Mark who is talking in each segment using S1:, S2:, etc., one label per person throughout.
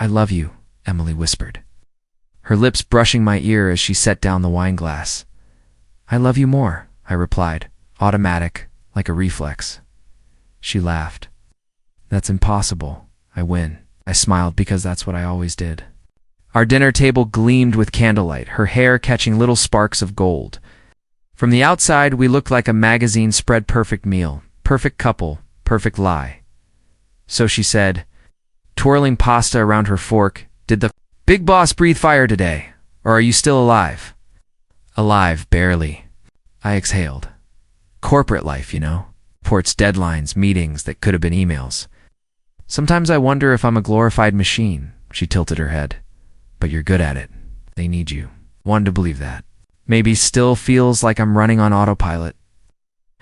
S1: I love you, Emily whispered, her lips brushing my ear as she set down the wine glass. I love you more, I replied, automatic, like a reflex. She laughed. That's impossible. I win. I smiled because that's what I always did. Our dinner table gleamed with candlelight, her hair catching little sparks of gold. From the outside, we looked like a magazine spread perfect meal, perfect couple, perfect lie. So she said, twirling pasta around her fork, did the big boss breathe fire today, or are you still alive? Alive, barely. I exhaled. Corporate life, you know. Reports, deadlines, meetings that could have been emails. Sometimes I wonder if I'm a glorified machine, she tilted her head. But you're good at it. They need you. Wanted to believe that. Maybe still feels like I'm running on autopilot.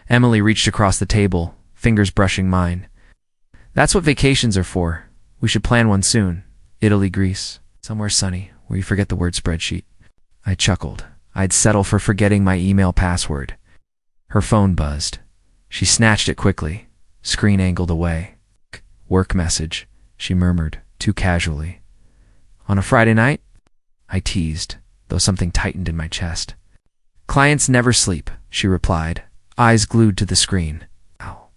S1: Emily reached across the table, fingers brushing mine. That's what vacations are for. We should plan one soon. Italy, Greece, somewhere sunny, where you forget the word spreadsheet. I chuckled. I'd settle for forgetting my email password. Her phone buzzed. She snatched it quickly, screen angled away. Work message, she murmured, too casually. On a Friday night? I teased, though something tightened in my chest. Clients never sleep, she replied, eyes glued to the screen. Ow.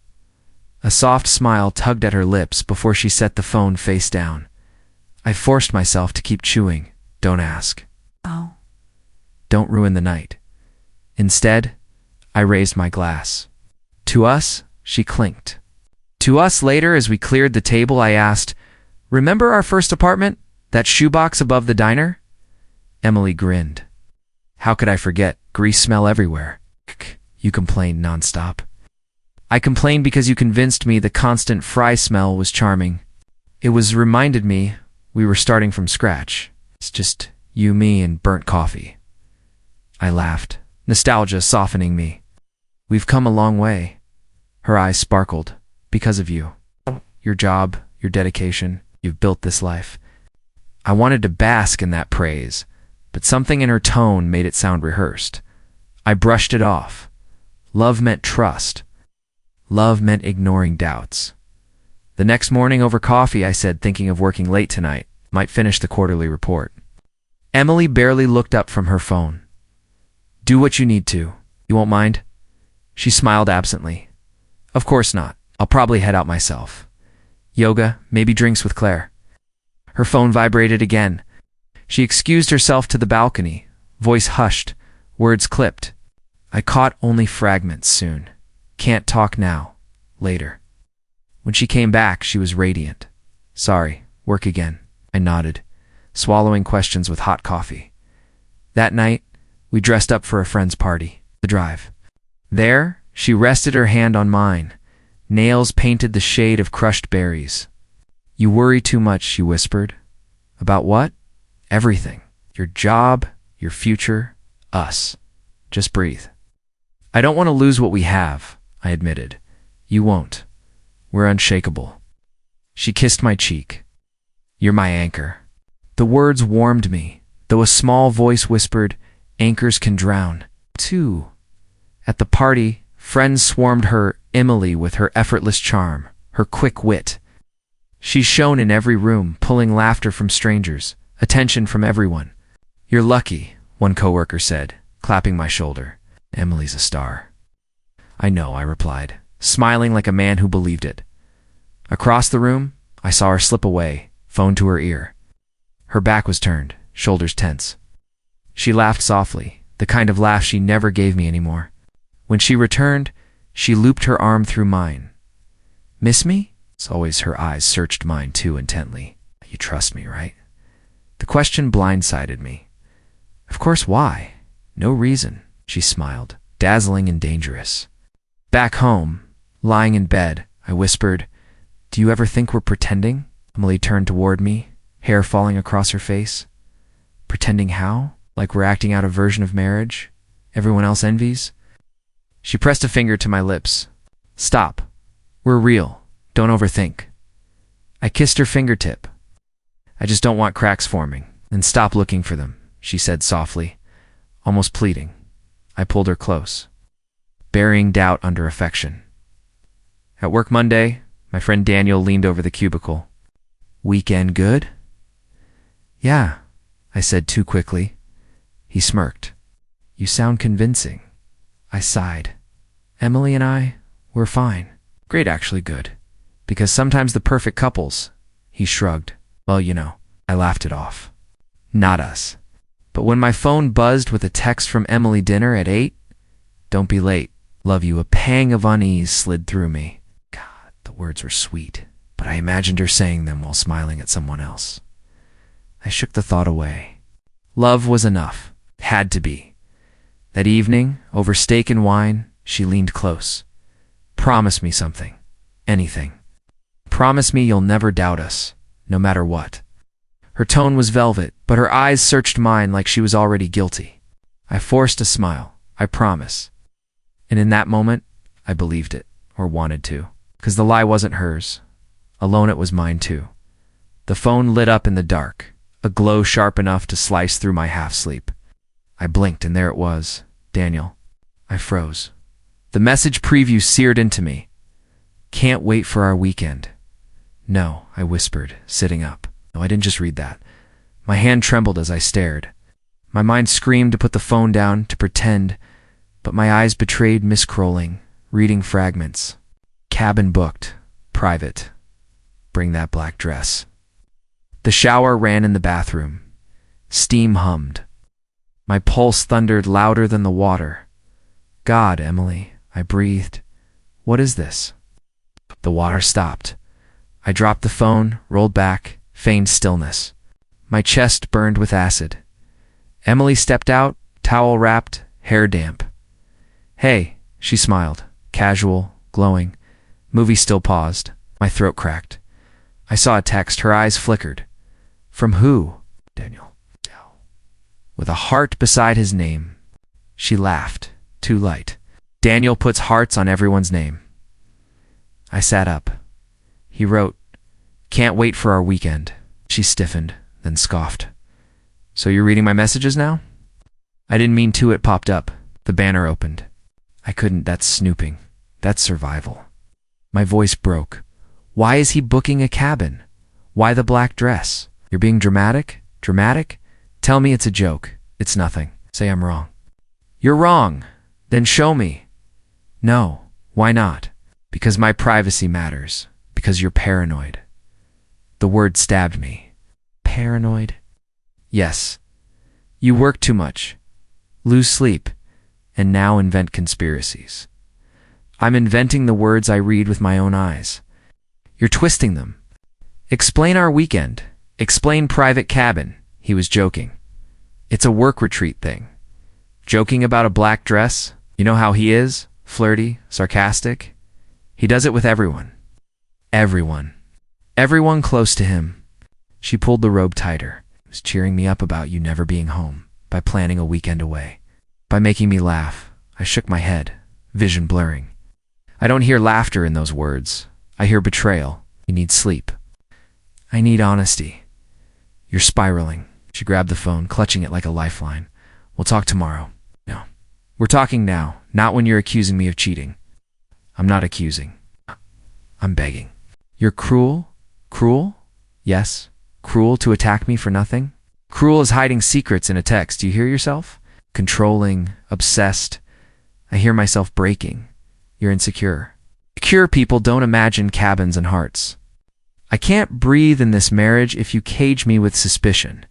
S1: A soft smile tugged at her lips before she set the phone face down. I forced myself to keep chewing. Don't ask.
S2: Oh.
S1: Don't ruin the night. Instead, I raised my glass. To us, she clinked. To us later, as we cleared the table, I asked, remember our first apartment? That shoebox above the diner? Emily grinned. How could I forget? Grease smell everywhere. You complained nonstop. I complained because you convinced me the constant fry smell was charming. It was reminded me we were starting from scratch. It's just you, me, and burnt coffee. I laughed, nostalgia softening me. We've come a long way. Her eyes sparkled. Because of you. Your job, your dedication, you've built this life. I wanted to bask in that praise, but something in her tone made it sound rehearsed. I brushed it off. Love meant trust. Love meant ignoring doubts. The next morning over coffee, I said, thinking of working late tonight, might finish the quarterly report. Emily barely looked up from her phone. Do what you need to. You won't mind? She smiled absently. Of course not. I'll probably head out myself. Yoga, maybe drinks with Claire. Her phone vibrated again. She excused herself to the balcony, voice hushed, words clipped. I caught only fragments soon. Can't talk now. Later. When she came back, she was radiant. Sorry, work again. I nodded, swallowing questions with hot coffee. That night, we dressed up for a friend's party, the drive. There, she rested her hand on mine. Nails painted the shade of crushed berries. You worry too much, she whispered. About what? Everything. Your job, your future, us. Just breathe. I don't want to lose what we have, I admitted. You won't. We're unshakable. She kissed my cheek. You're my anchor. The words warmed me, though a small voice whispered, anchors can drown. Too. At the party, friends swarmed her, Emily, with her effortless charm, her quick wit. She shone in every room, pulling laughter from strangers, attention from everyone. You're lucky, one coworker said, clapping my shoulder. Emily's a star. I know, I replied, smiling like a man who believed it. Across the room, I saw her slip away, phone to her ear. Her back was turned, shoulders tense. She laughed softly, the kind of laugh she never gave me anymore. When she returned, she looped her arm through mine. Miss me? As always, her eyes searched mine too intently. You trust me, right? The question blindsided me. Of course, why? No reason, she smiled, dazzling and dangerous. Back home, lying in bed, I whispered, Do you ever think we're pretending? Emily turned toward me, hair falling across her face. Pretending how? Like we're acting out a version of marriage everyone else envies? She pressed a finger to my lips. Stop. We're real. Don't overthink. I kissed her fingertip. I just don't want cracks forming. Then stop looking for them, she said softly, almost pleading. I pulled her close, burying doubt under affection. At work Monday, my friend Daniel leaned over the cubicle. Weekend good? Yeah, I said too quickly. He smirked. You sound convincing. I sighed. Emily and I, we're fine. Great, actually good. Because sometimes the perfect couples. He shrugged. Well, you know, I laughed it off. Not us. But when my phone buzzed with a text from Emily, dinner at 8, don't be late. Love you. A pang of unease slid through me. God, the words were sweet, but I imagined her saying them while smiling at someone else. I shook the thought away. Love was enough. Had to be. That evening, over steak and wine, she leaned close. Promise me something. Anything. Promise me you'll never doubt us, no matter what. Her tone was velvet, but her eyes searched mine like she was already guilty. I forced a smile. I promise. And in that moment, I believed it, or wanted to, because the lie wasn't hers. Alone it was mine too. The phone lit up in the dark, a glow sharp enough to slice through my half-sleep. I blinked and there it was. Daniel. I froze. The message preview seared into me. Can't wait for our weekend. No, I whispered, sitting up. No, I didn't just read that. My hand trembled as I stared. My mind screamed to put the phone down, to pretend, but my eyes betrayed miscrolling, reading fragments. Cabin booked. Private. Bring that black dress. The shower ran in the bathroom. Steam hummed. My pulse thundered louder than the water. God, Emily, I breathed. What is this? The water stopped. I dropped the phone, rolled back, feigned stillness. My chest burned with acid. Emily stepped out, towel wrapped, hair damp. Hey, she smiled, casual, glowing. Movie still paused. My throat cracked. I saw a text. Her eyes flickered. From who? Daniel. With a heart beside his name. She laughed, too light. Daniel puts hearts on everyone's name. I sat up. He wrote, can't wait for our weekend. She stiffened, then scoffed. So you're reading my messages now? I didn't mean to. It popped up. The banner opened. I couldn't. That's snooping. That's survival. My voice broke. Why is he booking a cabin? Why the black dress? You're being dramatic? Dramatic? Tell me it's a joke. It's nothing. Say I'm wrong. You're wrong. Then show me. No. Why not? Because my privacy matters. Because you're paranoid. The word stabbed me. Paranoid? Yes. You work too much. Lose sleep. And now invent conspiracies. I'm inventing the words I read with my own eyes. You're twisting them. Explain our weekend. Explain private cabin. He was joking. It's a work retreat thing. Joking about a black dress. You know how he is? Flirty, sarcastic. He does it with everyone. Everyone. Everyone close to him. She pulled the robe tighter. He was cheering me up about you never being home, by planning a weekend away, by making me laugh. I shook my head, vision blurring. I don't hear laughter in those words. I hear betrayal. You need sleep. I need honesty. You're spiraling. She grabbed the phone, clutching it like a lifeline. We'll talk tomorrow. No. We're talking now, not when you're accusing me of cheating. I'm not accusing. I'm begging. You're cruel? Cruel? Yes. Cruel to attack me for nothing? Cruel as hiding secrets in a text. Do you hear yourself? Controlling, obsessed. I hear myself breaking. You're insecure. Secure people don't imagine cabins and hearts. I can't breathe in this marriage if you cage me with suspicion.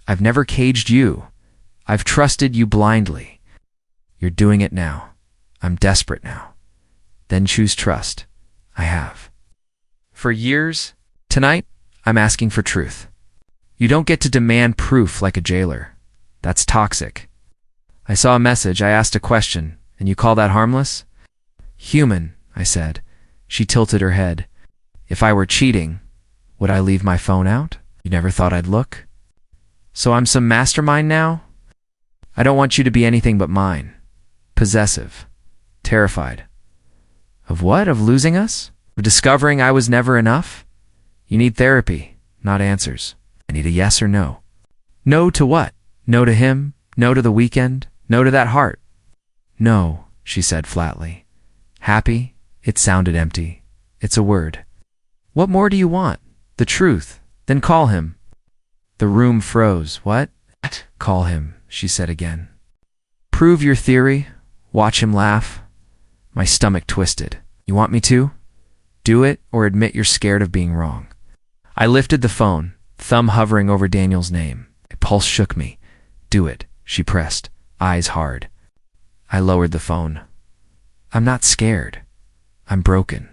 S1: I've never caged you. I've trusted you blindly. You're doing it now. I'm desperate now. Then choose trust. I have. For years, tonight, I'm asking for truth. You don't get to demand proof like a jailer. That's toxic. I saw a message, I asked a question, and you call that harmless? Human, I said. She tilted her head. If I were cheating, would I leave my phone out? You never thought I'd look? So I'm some mastermind now? I don't want you to be anything but mine. Possessive. Terrified. Of what? Of losing us? Of discovering I was never enough? You need therapy, not answers. I need a yes or no. No to what? No to him? No to the weekend? No to that heart? No, she said flatly. Happy? It sounded empty. It's a word. What more do you want? The truth. Then call him. The room froze. What? Call him, she said again. Prove your theory. Watch him laugh. My stomach twisted. You want me to? Do it or admit you're scared of being wrong. I lifted the phone, thumb hovering over Daniel's name. A pulse shook me. Do it, she pressed, eyes hard. I lowered the phone. I'm not scared. I'm broken.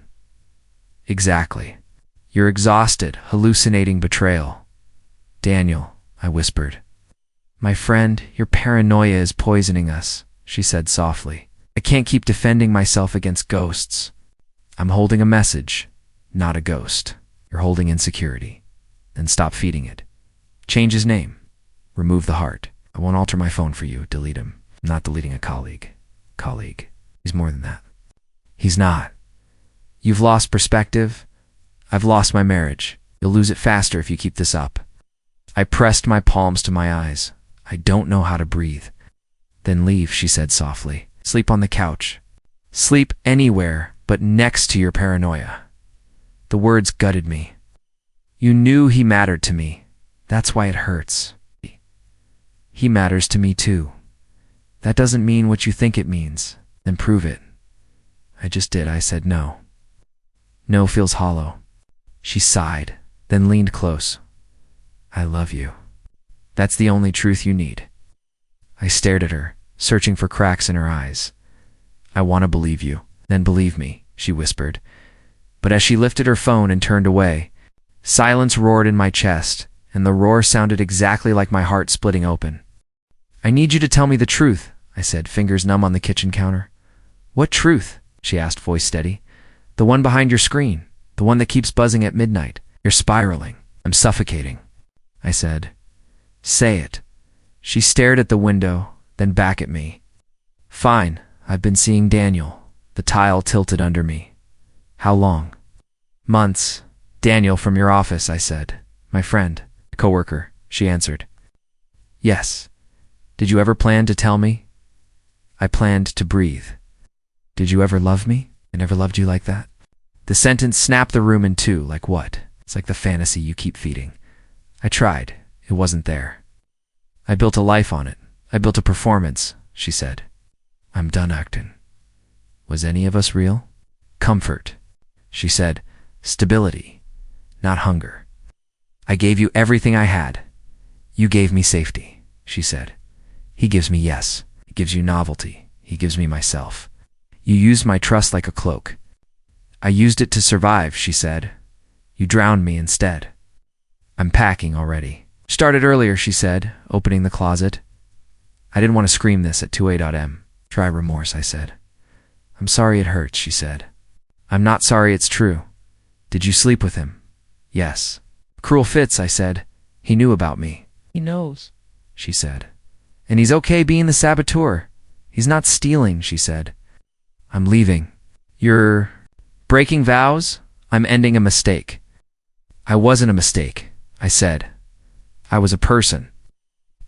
S1: Exactly. You're exhausted, hallucinating betrayal. Daniel, I whispered. My friend, your paranoia is poisoning us, she said softly. I can't keep defending myself against ghosts. I'm holding a message, not a ghost. You're holding insecurity. Then stop feeding it. Change his name. Remove the heart. I won't alter my phone for you. Delete him. I'm not deleting a colleague. Colleague. He's more than that. He's not. You've lost perspective. I've lost my marriage. You'll lose it faster if you keep this up. I pressed my palms to my eyes. I don't know how to breathe. Then leave, she said softly. Sleep on the couch. Sleep anywhere but next to your paranoia. The words gutted me. You knew he mattered to me. That's why it hurts. He matters to me too. That doesn't mean what you think it means. Then prove it. I just did. I said no. No feels hollow. She sighed, then leaned close. I love you. That's the only truth you need. I stared at her, searching for cracks in her eyes. I want to believe you. Then believe me, she whispered. But as she lifted her phone and turned away, silence roared in my chest, and the roar sounded exactly like my heart splitting open. I need you to tell me the truth, I said, fingers numb on the kitchen counter. What truth? She asked, voice steady. The one behind your screen, the one that keeps buzzing at midnight. You're spiraling. I'm suffocating, I said. Say it. She stared at the window, then back at me. Fine, I've been seeing Daniel. The tile tilted under me. How long? Months. Daniel from your office, I said. My friend. Coworker, she answered. Yes. Did you ever plan to tell me? I planned to breathe. Did you ever love me? I never loved you like that. The sentence snapped the room in two. Like what? It's like the fantasy you keep feeding. I tried. It wasn't there. I built a life on it. I built a performance, she said. I'm done acting. Was any of us real? Comfort, she said. Stability, not hunger. I gave you everything I had. You gave me safety, she said. He gives me yes. He gives you novelty. He gives me myself. You used my trust like a cloak. I used it to survive, she said. You drowned me instead. I'm packing already. Started earlier, she said, opening the closet. I didn't want to scream this at 2 a.m. Try remorse, I said. I'm sorry it hurts, she said. I'm not sorry, it's true. Did you sleep with him? Yes. Cruel fits, I said. He knew about me. He knows, she said. And he's okay being the saboteur. He's not stealing, she said. I'm leaving. You're breaking vows? I'm ending a mistake. I wasn't a mistake, I said. I was a person.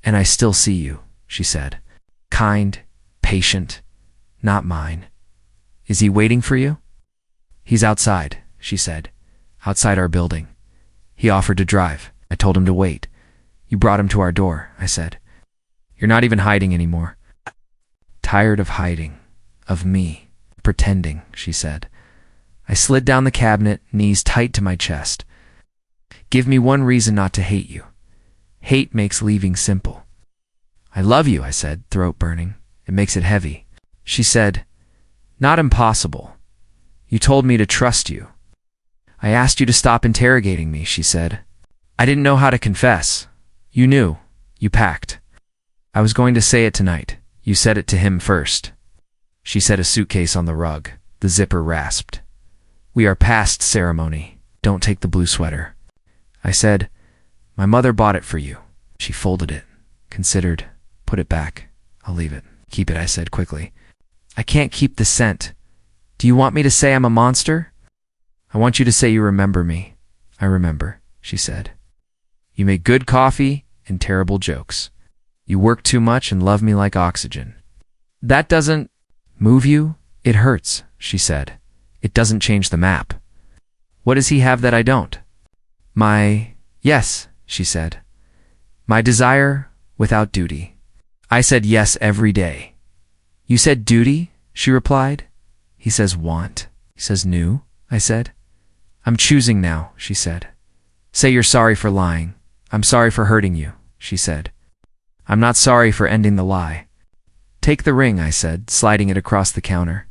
S1: And I still see you, she said. Kind, patient, not mine. Is he waiting for you? He's outside, she said. Outside our building. He offered to drive. I told him to wait. You brought him to our door, I said. You're not even hiding anymore. Tired of hiding. Of me. Pretending, she said. I slid down the cabinet, knees tight to my chest. Give me one reason not to hate you. Hate makes leaving simple. I love you, I said, throat burning. It makes it heavy. She said, not impossible. You told me to trust you. I asked you to stop interrogating me, she said. I didn't know how to confess. You knew. You packed. I was going to say it tonight. You said it to him first. She set a suitcase on the rug. The zipper rasped. We are past ceremony. Don't take the blue sweater. I said, my mother bought it for you. She folded it, considered, put it back. I'll leave it. Keep it, I said quickly. I can't keep the scent. Do you want me to say I'm a monster? I want you to say you remember me. I remember, she said. You make good coffee and terrible jokes. You work too much and love me like oxygen. That doesn't move you? It hurts, she said. It doesn't change the map. What does he have that I don't? Yes, she said. My desire without duty. I said yes every day. You said duty? She replied. He says want. He says new, I said. I'm choosing now, she said. Say you're sorry for lying. I'm sorry for hurting you, she said. I'm not sorry for ending the lie. Take the ring, I said, sliding it across the counter.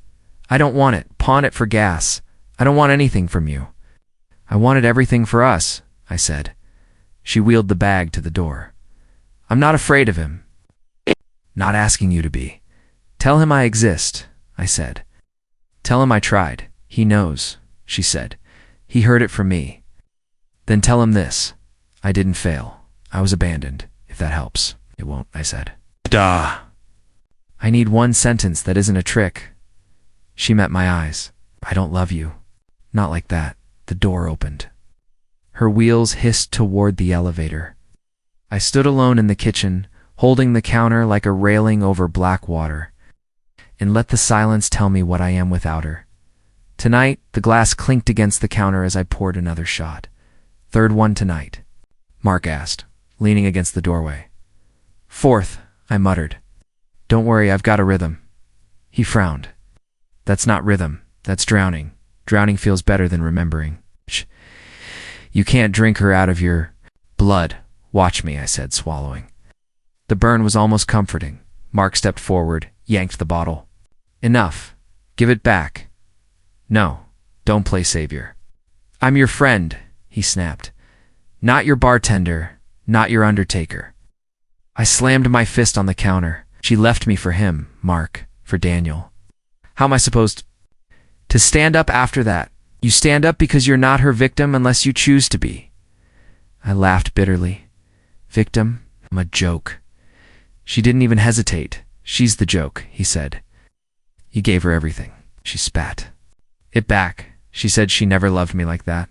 S1: I don't want it. Pawn it for gas. I don't want anything from you. I wanted everything for us, I said. She wheeled the bag to the door. I'm not afraid of him. Not asking you to be. Tell him I exist, I said. Tell him I tried. He knows, she said. He heard it from me. Then tell him this. I didn't fail. I was abandoned, if that helps. It won't, I said. Duh. I need one sentence that isn't a trick. She met my eyes. I don't love you. Not like that. The door opened. Her wheels hissed toward the elevator. I stood alone in the kitchen, holding the counter like a railing over black water, and let the silence tell me what I am without her. Tonight, the glass clinked against the counter as I poured another shot. Third one tonight, Mark asked, leaning against the doorway. Fourth, I muttered. Don't worry, I've got a rhythm. He frowned. That's not rhythm, that's drowning. Drowning feels better than remembering. Shh. You can't drink her out of your blood. Watch me, I said, swallowing. The burn was almost comforting. Mark stepped forward, yanked the bottle. Enough. Give it back. No, don't play savior. I'm your friend, he snapped. Not your bartender, not your undertaker. I slammed my fist on the counter. She left me for him, Mark, for Daniel. How am I supposed to stand up after that? You stand up because you're not her victim unless you choose to be. I laughed bitterly. Victim? I'm a joke. She didn't even hesitate. She's the joke, he said. You gave her everything. She spat. It back. She said she never loved me like that.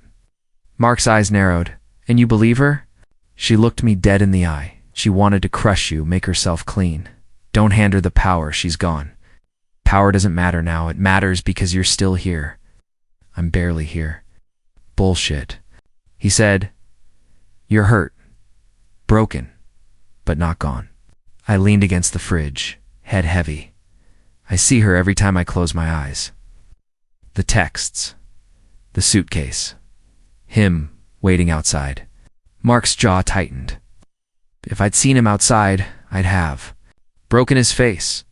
S1: Mark's eyes narrowed. And you believe her? She looked me dead in the eye. She wanted to crush you, make herself clean. Don't hand her the power. She's gone. Power doesn't matter now. It matters because you're still here. I'm barely here. Bullshit. He said, You're hurt. Broken. But not gone. I leaned against the fridge, head heavy. I see her every time I close my eyes. The texts. The suitcase. Him waiting outside. Mark's jaw tightened. If I'd seen him outside, I'd have. Broken his face.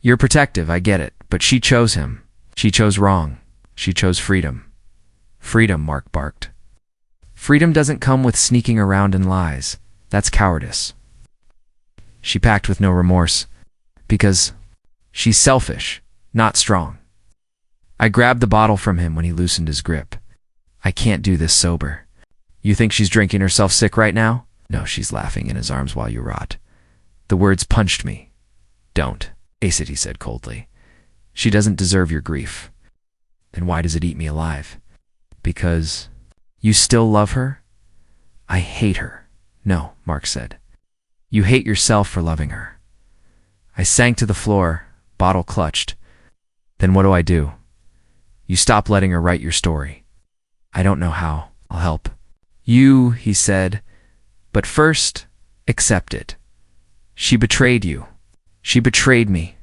S1: You're protective, I get it, but she chose him. She chose wrong. She chose freedom. Freedom, Mark barked. Freedom doesn't come with sneaking around in lies. That's cowardice. She packed with no remorse, because she's selfish, not strong. I grabbed the bottle from him when he loosened his grip. I can't do this sober. You think she's drinking herself sick right now? No, she's laughing in his arms while you rot. The words punched me. Don't. Ace it, he said coldly. She doesn't deserve your grief. Then why does it eat me alive? Because you still love her? I hate her. No, Mark said. You hate yourself for loving her. I sank to the floor, bottle clutched. Then what do? You stop letting her write your story. I don't know how. I'll help. You, he said, but first, accept it. She betrayed you. She betrayed me.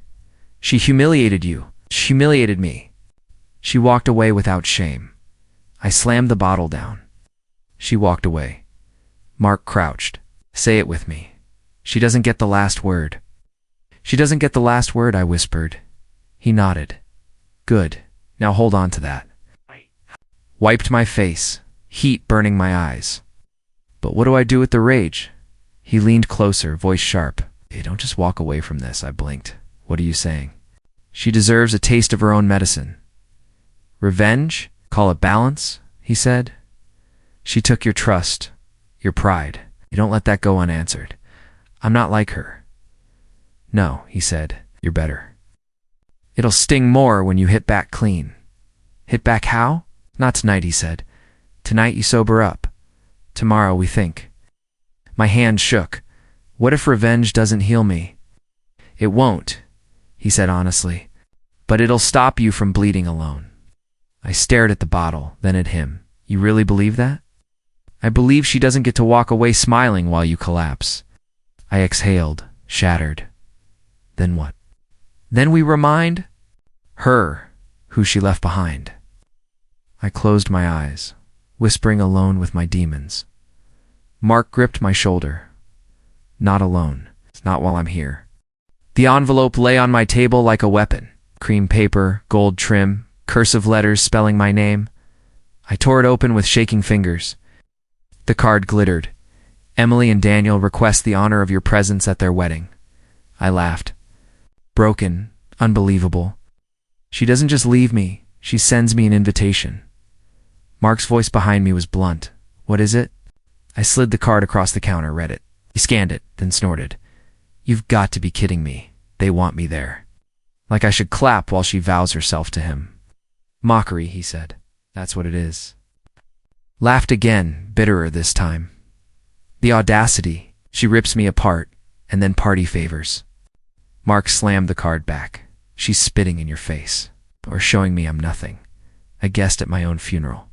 S1: She humiliated you. She humiliated me. She walked away without shame. I slammed the bottle down. She walked away. Mark crouched. Say it with me. She doesn't get the last word. She doesn't get the last word, I whispered. He nodded. Good. Now hold on to that. Wiped my face, heat burning my eyes. But what do I do with the rage? He leaned closer, voice sharp. Hey, don't just walk away from this, I blinked. What are you saying? She deserves a taste of her own medicine. Revenge? Call it balance, he said. She took your trust, your pride. You don't let that go unanswered. I'm not like her. No, he said, you're better. It'll sting more when you hit back clean. Hit back how? Not tonight, he said. Tonight you sober up. Tomorrow we think. My hand shook. What if revenge doesn't heal me? It won't, he said honestly, but it'll stop you from bleeding alone. I stared at the bottle, then at him. You really believe that? I believe she doesn't get to walk away smiling while you collapse. I exhaled, shattered. Then what? Then we remind her who she left behind. I closed my eyes, whispering alone with my demons. Mark gripped my shoulder. Not alone. It's not while I'm here. The envelope lay on my table like a weapon. Cream paper, gold trim, cursive letters spelling my name. I tore it open with shaking fingers. The card glittered. Emily and Daniel request the honor of your presence at their wedding. I laughed. Broken, unbelievable. She doesn't just leave me, she sends me an invitation. Mark's voice behind me was blunt. What is it? I slid the card across the counter, read it. He scanned it, then snorted. You've got to be kidding me. They want me there. Like I should clap while she vows herself to him. Mockery, he said. That's what it is. Laughed again, bitterer this time. The audacity. She rips me apart, and then party favors. Mark slammed the card back. She's spitting in your face, or showing me I'm nothing. A guest at my own funeral.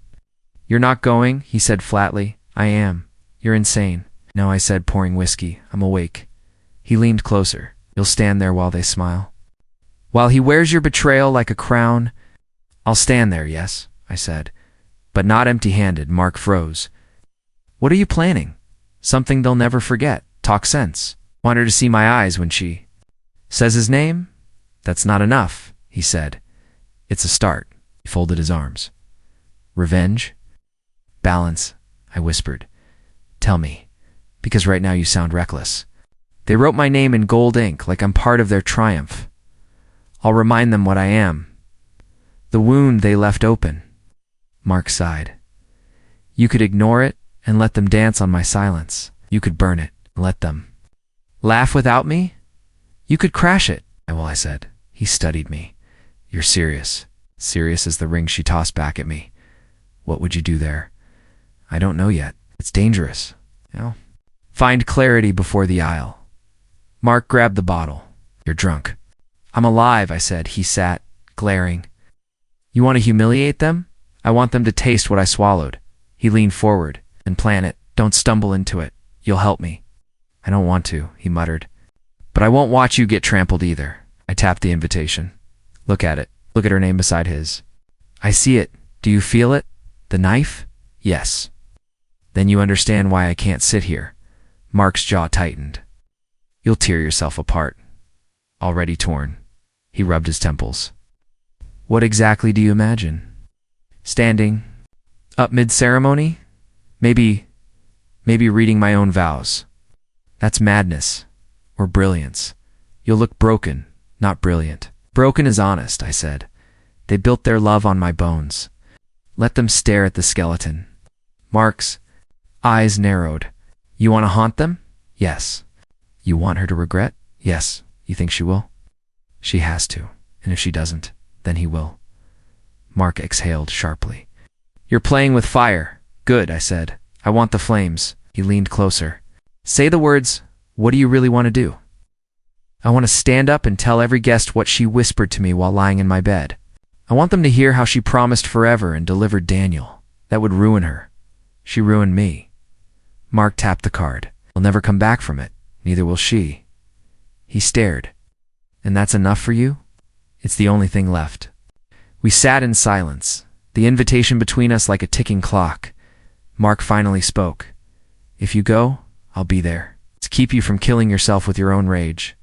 S1: You're not going, he said flatly. I am. You're insane. No, I said, pouring whiskey. I'm awake. He leaned closer. You'll stand there while they smile. While he wears your betrayal like a crown. I'll stand there, yes, I said. But not empty-handed. Mark froze. What are you planning? Something they'll never forget. Talk sense. Want her to see my eyes when she says his name? That's not enough, he said. It's a start. He folded his arms. Revenge? Balance, I whispered. Tell me, because right now you sound reckless. They wrote my name in gold ink like I'm part of their triumph. I'll remind them what I am. The wound they left open. Mark sighed. You could ignore it and let them dance on my silence. You could burn it and let them laugh without me. You could crash it. Well, I said. He studied me. You're serious. Serious as the ring she tossed back at me. What would you do there? I don't know yet. It's dangerous. Find clarity before the aisle. Mark grabbed the bottle. You're drunk. I'm alive, I said. He sat, glaring. You want to humiliate them? I want them to taste what I swallowed. He leaned forward. And plan it. Don't stumble into it. You'll help me. I don't want to, he muttered. But I won't watch you get trampled either. I tapped the invitation. Look at it. Look at her name beside his. I see it. Do you feel it? The knife? Yes. Then you understand why I can't sit here. Mark's jaw tightened. You'll tear yourself apart. Already torn. He rubbed his temples. What exactly do you imagine? Standing up mid-ceremony? Maybe reading my own vows. That's madness. Or brilliance. You'll look broken, not brilliant. Broken is honest, I said. They built their love on my bones. Let them stare at the skeleton. Mark's eyes narrowed. You want to haunt them? Yes. You want her to regret? Yes. You think she will? She has to. And if she doesn't, then he will. Mark exhaled sharply. You're playing with fire. Good, I said. I want the flames. He leaned closer. Say the words. What do you really want to do? I want to stand up and tell every guest what she whispered to me while lying in my bed. I want them to hear how she promised forever and delivered Daniel. That would ruin her. She ruined me. Mark tapped the card. I'll never come back from it. Neither will she. He stared. And that's enough for you? It's the only thing left. We sat in silence, the invitation between us like a ticking clock. Mark finally spoke. If you go, I'll be there. To keep you from killing yourself with your own rage.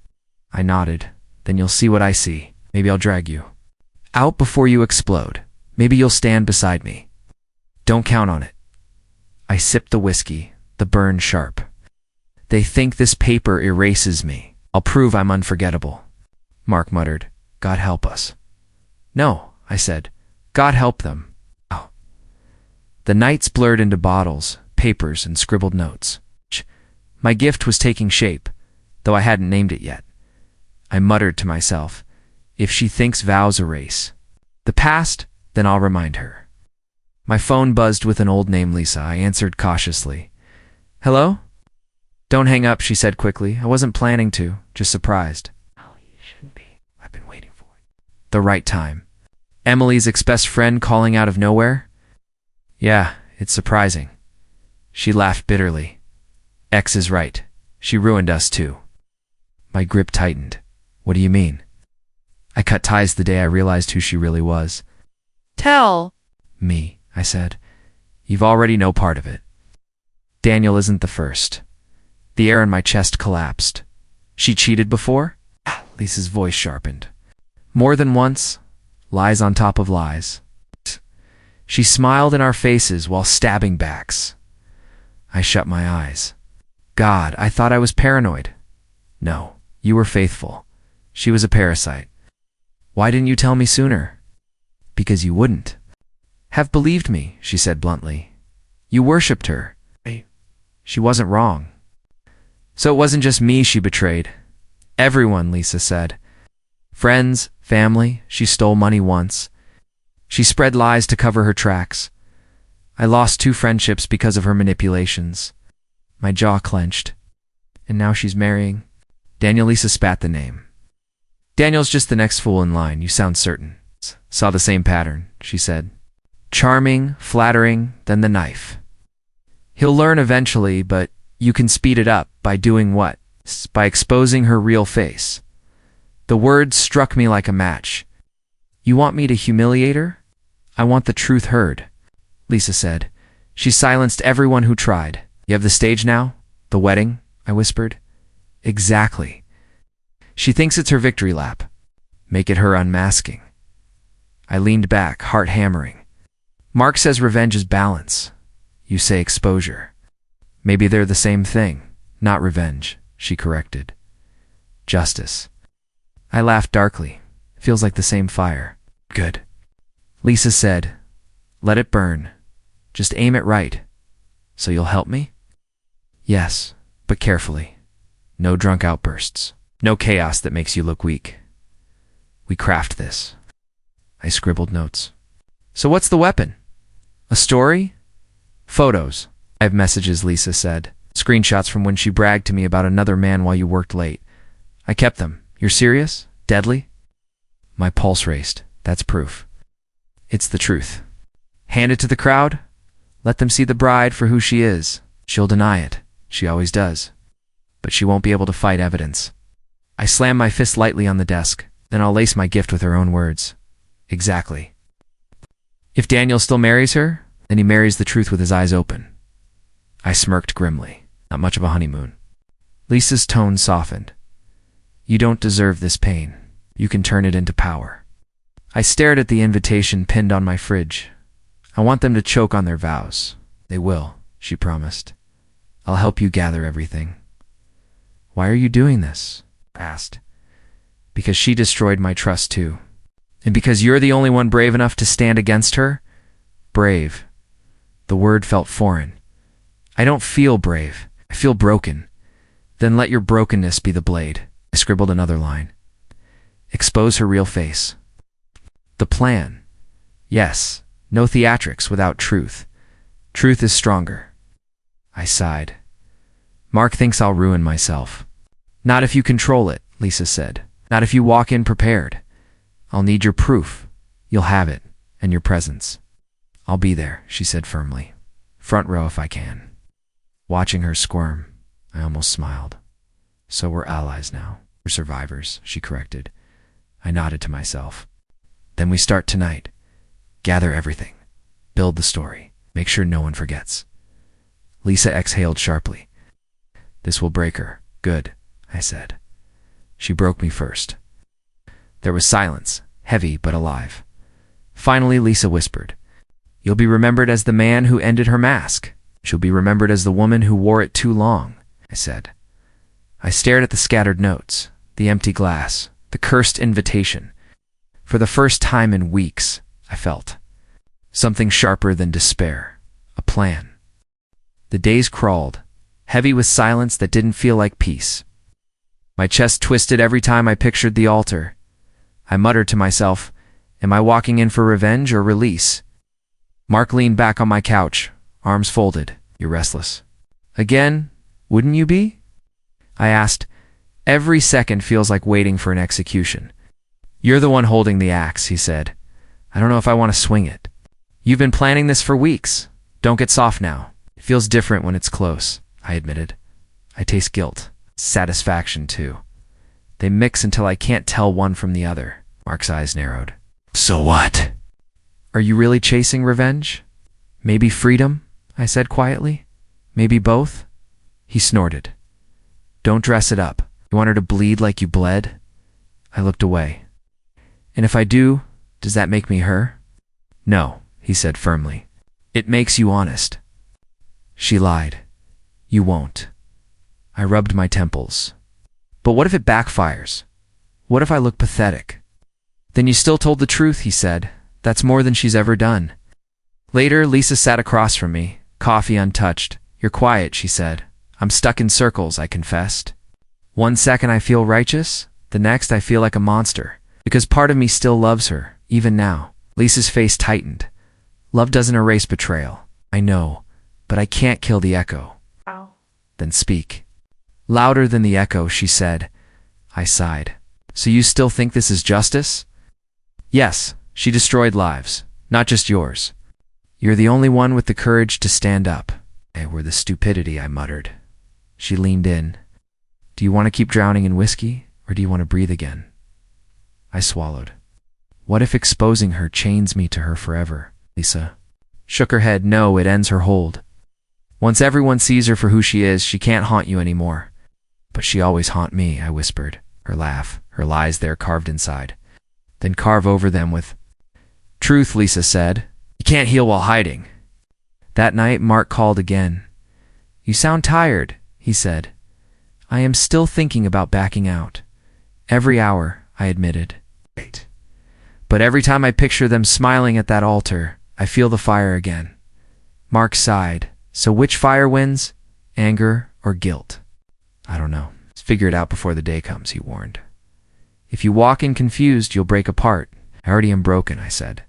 S1: I nodded. Then you'll see what I see. Maybe I'll drag you out before you explode. Maybe you'll stand beside me. Don't count on it. I sipped the whiskey, the burn sharp. They think this paper erases me. I'll prove I'm unforgettable. Mark muttered, God help us. No, I said. God help them. Oh. The nights blurred into bottles, papers, and scribbled notes. My gift was taking shape, though I hadn't named it yet. I muttered to myself, if she thinks vows erase the past, then I'll remind her. My phone buzzed with an old name, Lisa. I answered cautiously. Hello? Don't hang up, she said quickly. I wasn't planning to, just surprised. Oh, you shouldn't be. I've been waiting for it. The right time. Emily's ex-best friend calling out of nowhere? Yeah, it's surprising. She laughed bitterly. X is right. She ruined us too. My grip tightened. What do you mean? I cut ties the day I realized who she really was.
S2: Tell
S1: Me, I said. You've already know part of it. Daniel isn't the first. The air in my chest collapsed. She cheated before? Lisa's voice sharpened. More than once, lies on top of lies. She smiled in our faces while stabbing backs. I shut my eyes. God, I thought I was paranoid. No, you were faithful. She was a parasite. Why didn't you tell me sooner? Because you wouldn't have believed me, she said bluntly. You worshipped her. She wasn't wrong. So it wasn't just me she betrayed. Everyone, Lisa said. Friends, family, she stole money once. She spread lies to cover her tracks. I lost 2 friendships because of her manipulations. My jaw clenched. And now she's marrying. Daniel. Lisa spat the name. Daniel's just the next fool in line, you sound certain. Saw the same pattern, she said. Charming, flattering, then the knife. He'll learn eventually, but you can speed it up by doing what? By exposing her real face. The words struck me like a match. You want me to humiliate her? I want the truth heard, Lisa said. She silenced everyone who tried. You have the stage now? The wedding? I whispered. Exactly. She thinks it's her victory lap. Make it her unmasking. I leaned back, heart hammering. Mark says revenge is balance. You say exposure. Maybe they're the same thing. Not revenge, she corrected. Justice. I laughed darkly. Feels like the same fire. Good. Lisa said, let it burn. Just aim it right. So you'll help me? Yes, but carefully. No drunk outbursts. No chaos that makes you look weak. We craft this. I scribbled notes. So what's the weapon? A story? Photos. I have messages, Lisa said. Screenshots from when she bragged to me about another man while you worked late. I kept them. You're serious? Deadly? My pulse raced. That's proof. It's the truth. Hand it to the crowd. Let them see the bride for who she is. She'll deny it. She always does. But she won't be able to fight evidence. I slam my fist lightly on the desk. Then I'll lace my gift with her own words. Exactly. If Daniel still marries her, then he marries the truth with his eyes open. I smirked grimly. Not much of a honeymoon. Lisa's tone softened. You don't deserve this pain. You can turn it into power. I stared at the invitation pinned on my fridge. I want them to choke on their vows. They will, she promised. I'll help you gather everything. Why are you doing this? I asked. Because she destroyed my trust too. And because you're the only one brave enough to stand against her? Brave. The word felt foreign. I don't feel brave. I feel broken. Then let your brokenness be the blade. I scribbled another line. Expose her real face. The plan. Yes, no theatrics without truth. Truth is stronger. I sighed. Mark thinks I'll ruin myself. Not if you control it, Lisa said. Not if you walk in prepared. I'll need your proof. You'll have it, and your presence. I'll be there, she said firmly. Front row if I can. Watching her squirm, I almost smiled. So we're allies now. We're survivors, she corrected. I nodded to myself. Then we start tonight. Gather everything. Build the story. Make sure no one forgets. Lisa exhaled sharply. This will break her. Good, I said. She broke me first. There was silence, heavy but alive. Finally, Lisa whispered, You'll be remembered as the man who ended her mask. She'll be remembered as the woman who wore it too long, I said. I stared at the scattered notes, the empty glass, the cursed invitation. For the first time in weeks, I felt something sharper than despair, a plan. The days crawled, heavy with silence that didn't feel like peace. My chest twisted every time I pictured the altar. I muttered to myself, am I walking in for revenge or release? Mark leaned back on my couch, arms folded. You're restless. Again, wouldn't you be? I asked. Every second feels like waiting for an execution. You're the one holding the axe, he said. I don't know if I want to swing it. You've been planning this for weeks. Don't get soft now. It feels different when it's close, I admitted. I taste guilt, satisfaction too. They mix until I can't tell one from the other. Mark's eyes narrowed. So what? Are you really chasing revenge? Maybe freedom? I said quietly. Maybe both? He snorted. Don't dress it up. You want her to bleed like you bled? I looked away. And if I do, does that make me her? No, he said firmly. It makes you honest. She lied. You won't. I rubbed my temples. But what if it backfires? What if I look pathetic? Then you still told the truth, he said. That's more than she's ever done. Later, Lisa sat across from me, coffee untouched. You're quiet, she said. I'm stuck in circles, I confessed. One second I feel righteous, the next I feel like a monster, because part of me still loves her, even now. Lisa's face tightened. Love doesn't erase betrayal. I know, but I can't kill the echo.
S2: Wow.
S1: Then speak. Louder than the echo, she said. I sighed. So you still think this is justice? Yes, she destroyed lives, not just yours. You're the only one with the courage to stand up. Were the stupidity, I muttered. She leaned in. Do you want to keep drowning in whiskey, or do you want to breathe again? I swallowed. What if exposing her chains me to her forever? Lisa shook her head. No, it ends her hold. Once everyone sees her for who she is, she can't haunt you anymore. But she always haunt me, I whispered, her laugh, her lies there carved inside. Then carve over them with truth, Lisa said. You can't heal while hiding. That night, Mark called again. You sound tired, he said. I am still thinking about backing out. Every hour, I admitted. Wait. But every time I picture them smiling at that altar, I feel the fire again. Mark sighed. So which fire wins? Anger or guilt? I don't know. Let's figure it out before the day comes, he warned. If you walk in confused, you'll break apart. I already am broken, I said.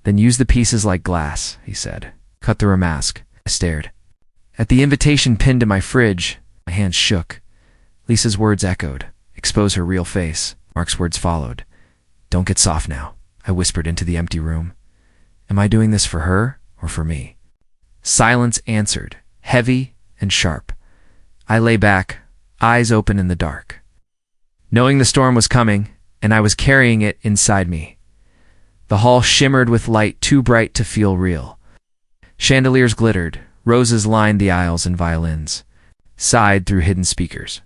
S1: Then use the pieces like glass, he said. Cut through a mask. I stared. At the invitation pinned to my fridge, my hands shook. Lisa's words echoed. Expose her real face. Mark's words followed. Don't get soft now, I whispered into the empty room. Am I doing this for her or for me? Silence answered, heavy and sharp. I lay back, eyes open in the dark. Knowing the storm was coming, and I was carrying it inside me. The hall shimmered with light too bright to feel real. Chandeliers glittered, roses lined the aisles and violins sighed through hidden speakers.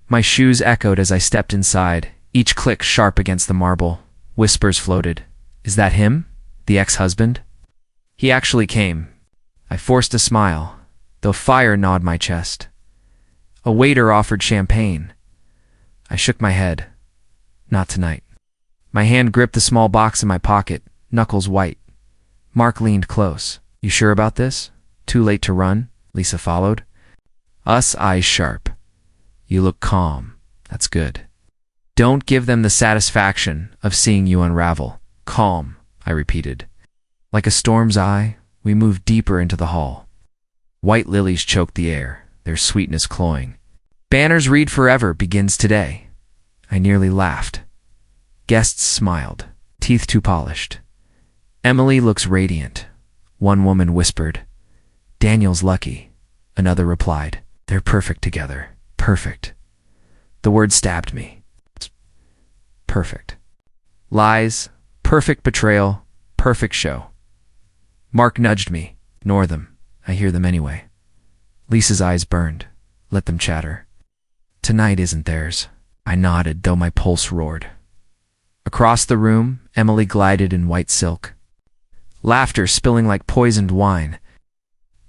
S1: My shoes echoed as I stepped inside, each click sharp against the marble. Whispers floated. Is that him? The ex-husband? He actually came. I forced a smile, though fire gnawed my chest. A waiter offered champagne. I shook my head. Not tonight. My hand gripped the small box in my pocket, knuckles white. Mark leaned close. You sure about this? Too late to run? Lisa followed. Us, eyes sharp. You look calm. That's good. Don't give them the satisfaction of seeing you unravel. Calm, I repeated. Like a storm's eye, we moved deeper into the hall. White lilies choked the air, their sweetness cloying. Banners read forever begins today. I nearly laughed. Guests smiled, teeth too polished. Emily looks radiant. One woman whispered, Daniel's lucky. Another replied, they're perfect together. Perfect. The word stabbed me. Perfect. Lies, perfect betrayal, perfect show. Mark nudged me. Ignore them. I hear them anyway. Lisa's eyes burned. Let them chatter. Tonight isn't theirs. I nodded, though my pulse roared. Across the room, Emily glided in white silk. Laughter spilling like poisoned wine.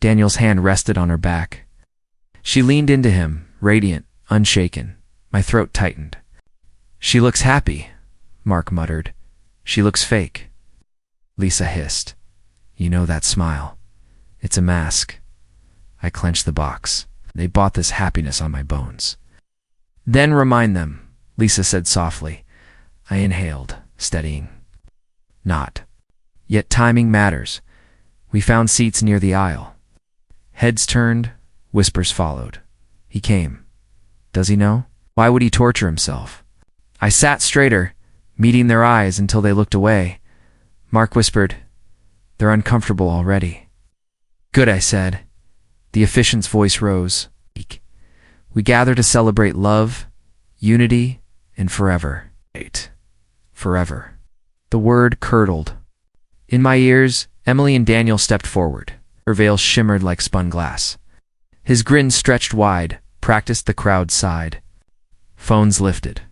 S1: Daniel's hand rested on her back. She leaned into him, radiant, unshaken. My throat tightened. She looks happy, Mark muttered. She looks fake. Lisa hissed. You know that smile. It's a mask. I clenched the box. They bought this happiness on my bones. Then remind them, Lisa said softly. I inhaled, steadying. Not. Yet timing matters. We found seats near the aisle. Heads turned, whispers followed. He came. Does he know? Why would he torture himself? I sat straighter, meeting their eyes until they looked away. Mark whispered, They're uncomfortable already. Good, I said. The officiant's voice rose. We gather to celebrate love, unity, and forever. Forever. The word curdled. In my ears, Emily and Daniel stepped forward. Her veil shimmered like spun glass. His grin stretched wide, practiced the crowd sighed. Phones lifted.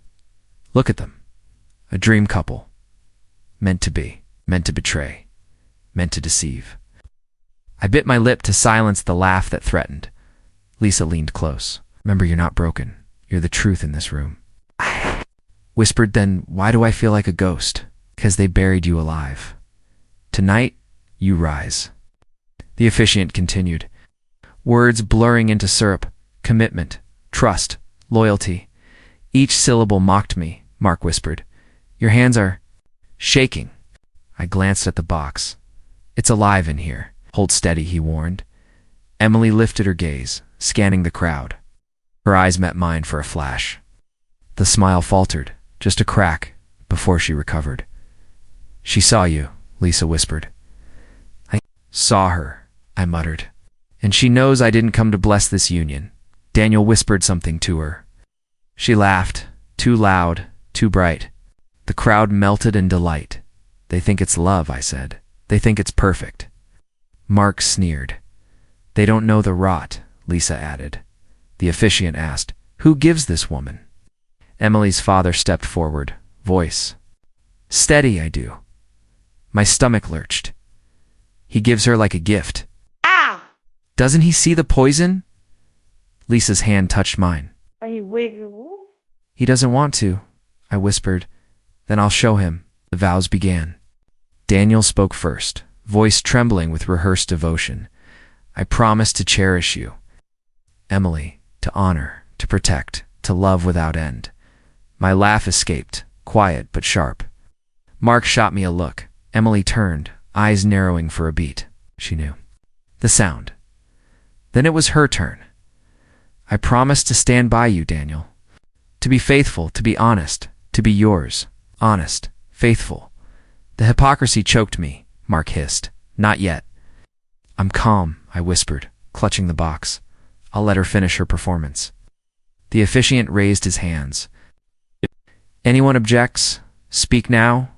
S1: Look at them. A dream couple. Meant to be, meant to betray, meant to deceive. I bit my lip to silence the laugh that threatened. Lisa leaned close. Remember, you're not broken. You're the truth in this room. Whispered, then why do I feel like a ghost? Because they buried you alive. Tonight, you rise. The officiant continued, words blurring into syrup, commitment, trust, loyalty. Each syllable mocked me, Mark whispered. Your hands are shaking. I glanced at the box. It's alive in here. Hold steady, he warned. Emily lifted her gaze, scanning the crowd. Her eyes met mine for a flash. The smile faltered, just a crack, before she recovered. She saw you, Lisa whispered. I saw her, I muttered. And she knows I didn't come to bless this union. Daniel whispered something to her. She laughed, too loud, too bright. The crowd melted in delight. They think it's love, I said. They think it's perfect. Mark sneered. They don't know the rot, Lisa added. The officiant asked, who gives this woman? Emily's father stepped forward, voice steady, I do. My stomach lurched. He gives her like a gift.
S2: Ah!
S1: Doesn't he see the poison? Lisa's hand touched mine.
S2: Are you wiggle?
S1: He doesn't want to, I whispered. Then I'll show him. The vows began. Daniel spoke first, voice trembling with rehearsed devotion. I promise to cherish you. Emily, to honor, to protect, to love without end. My laugh escaped, quiet but sharp. Mark shot me a look. Emily turned, eyes narrowing for a beat. She knew. The sound. Then it was her turn. I promise to stand by you, Daniel. To be faithful, to be honest, to be yours. Honest, faithful. The hypocrisy choked me, Mark hissed. Not yet. I'm calm, I whispered, clutching the box. I'll let her finish her performance. The officiant raised his hands. Anyone objects, speak now,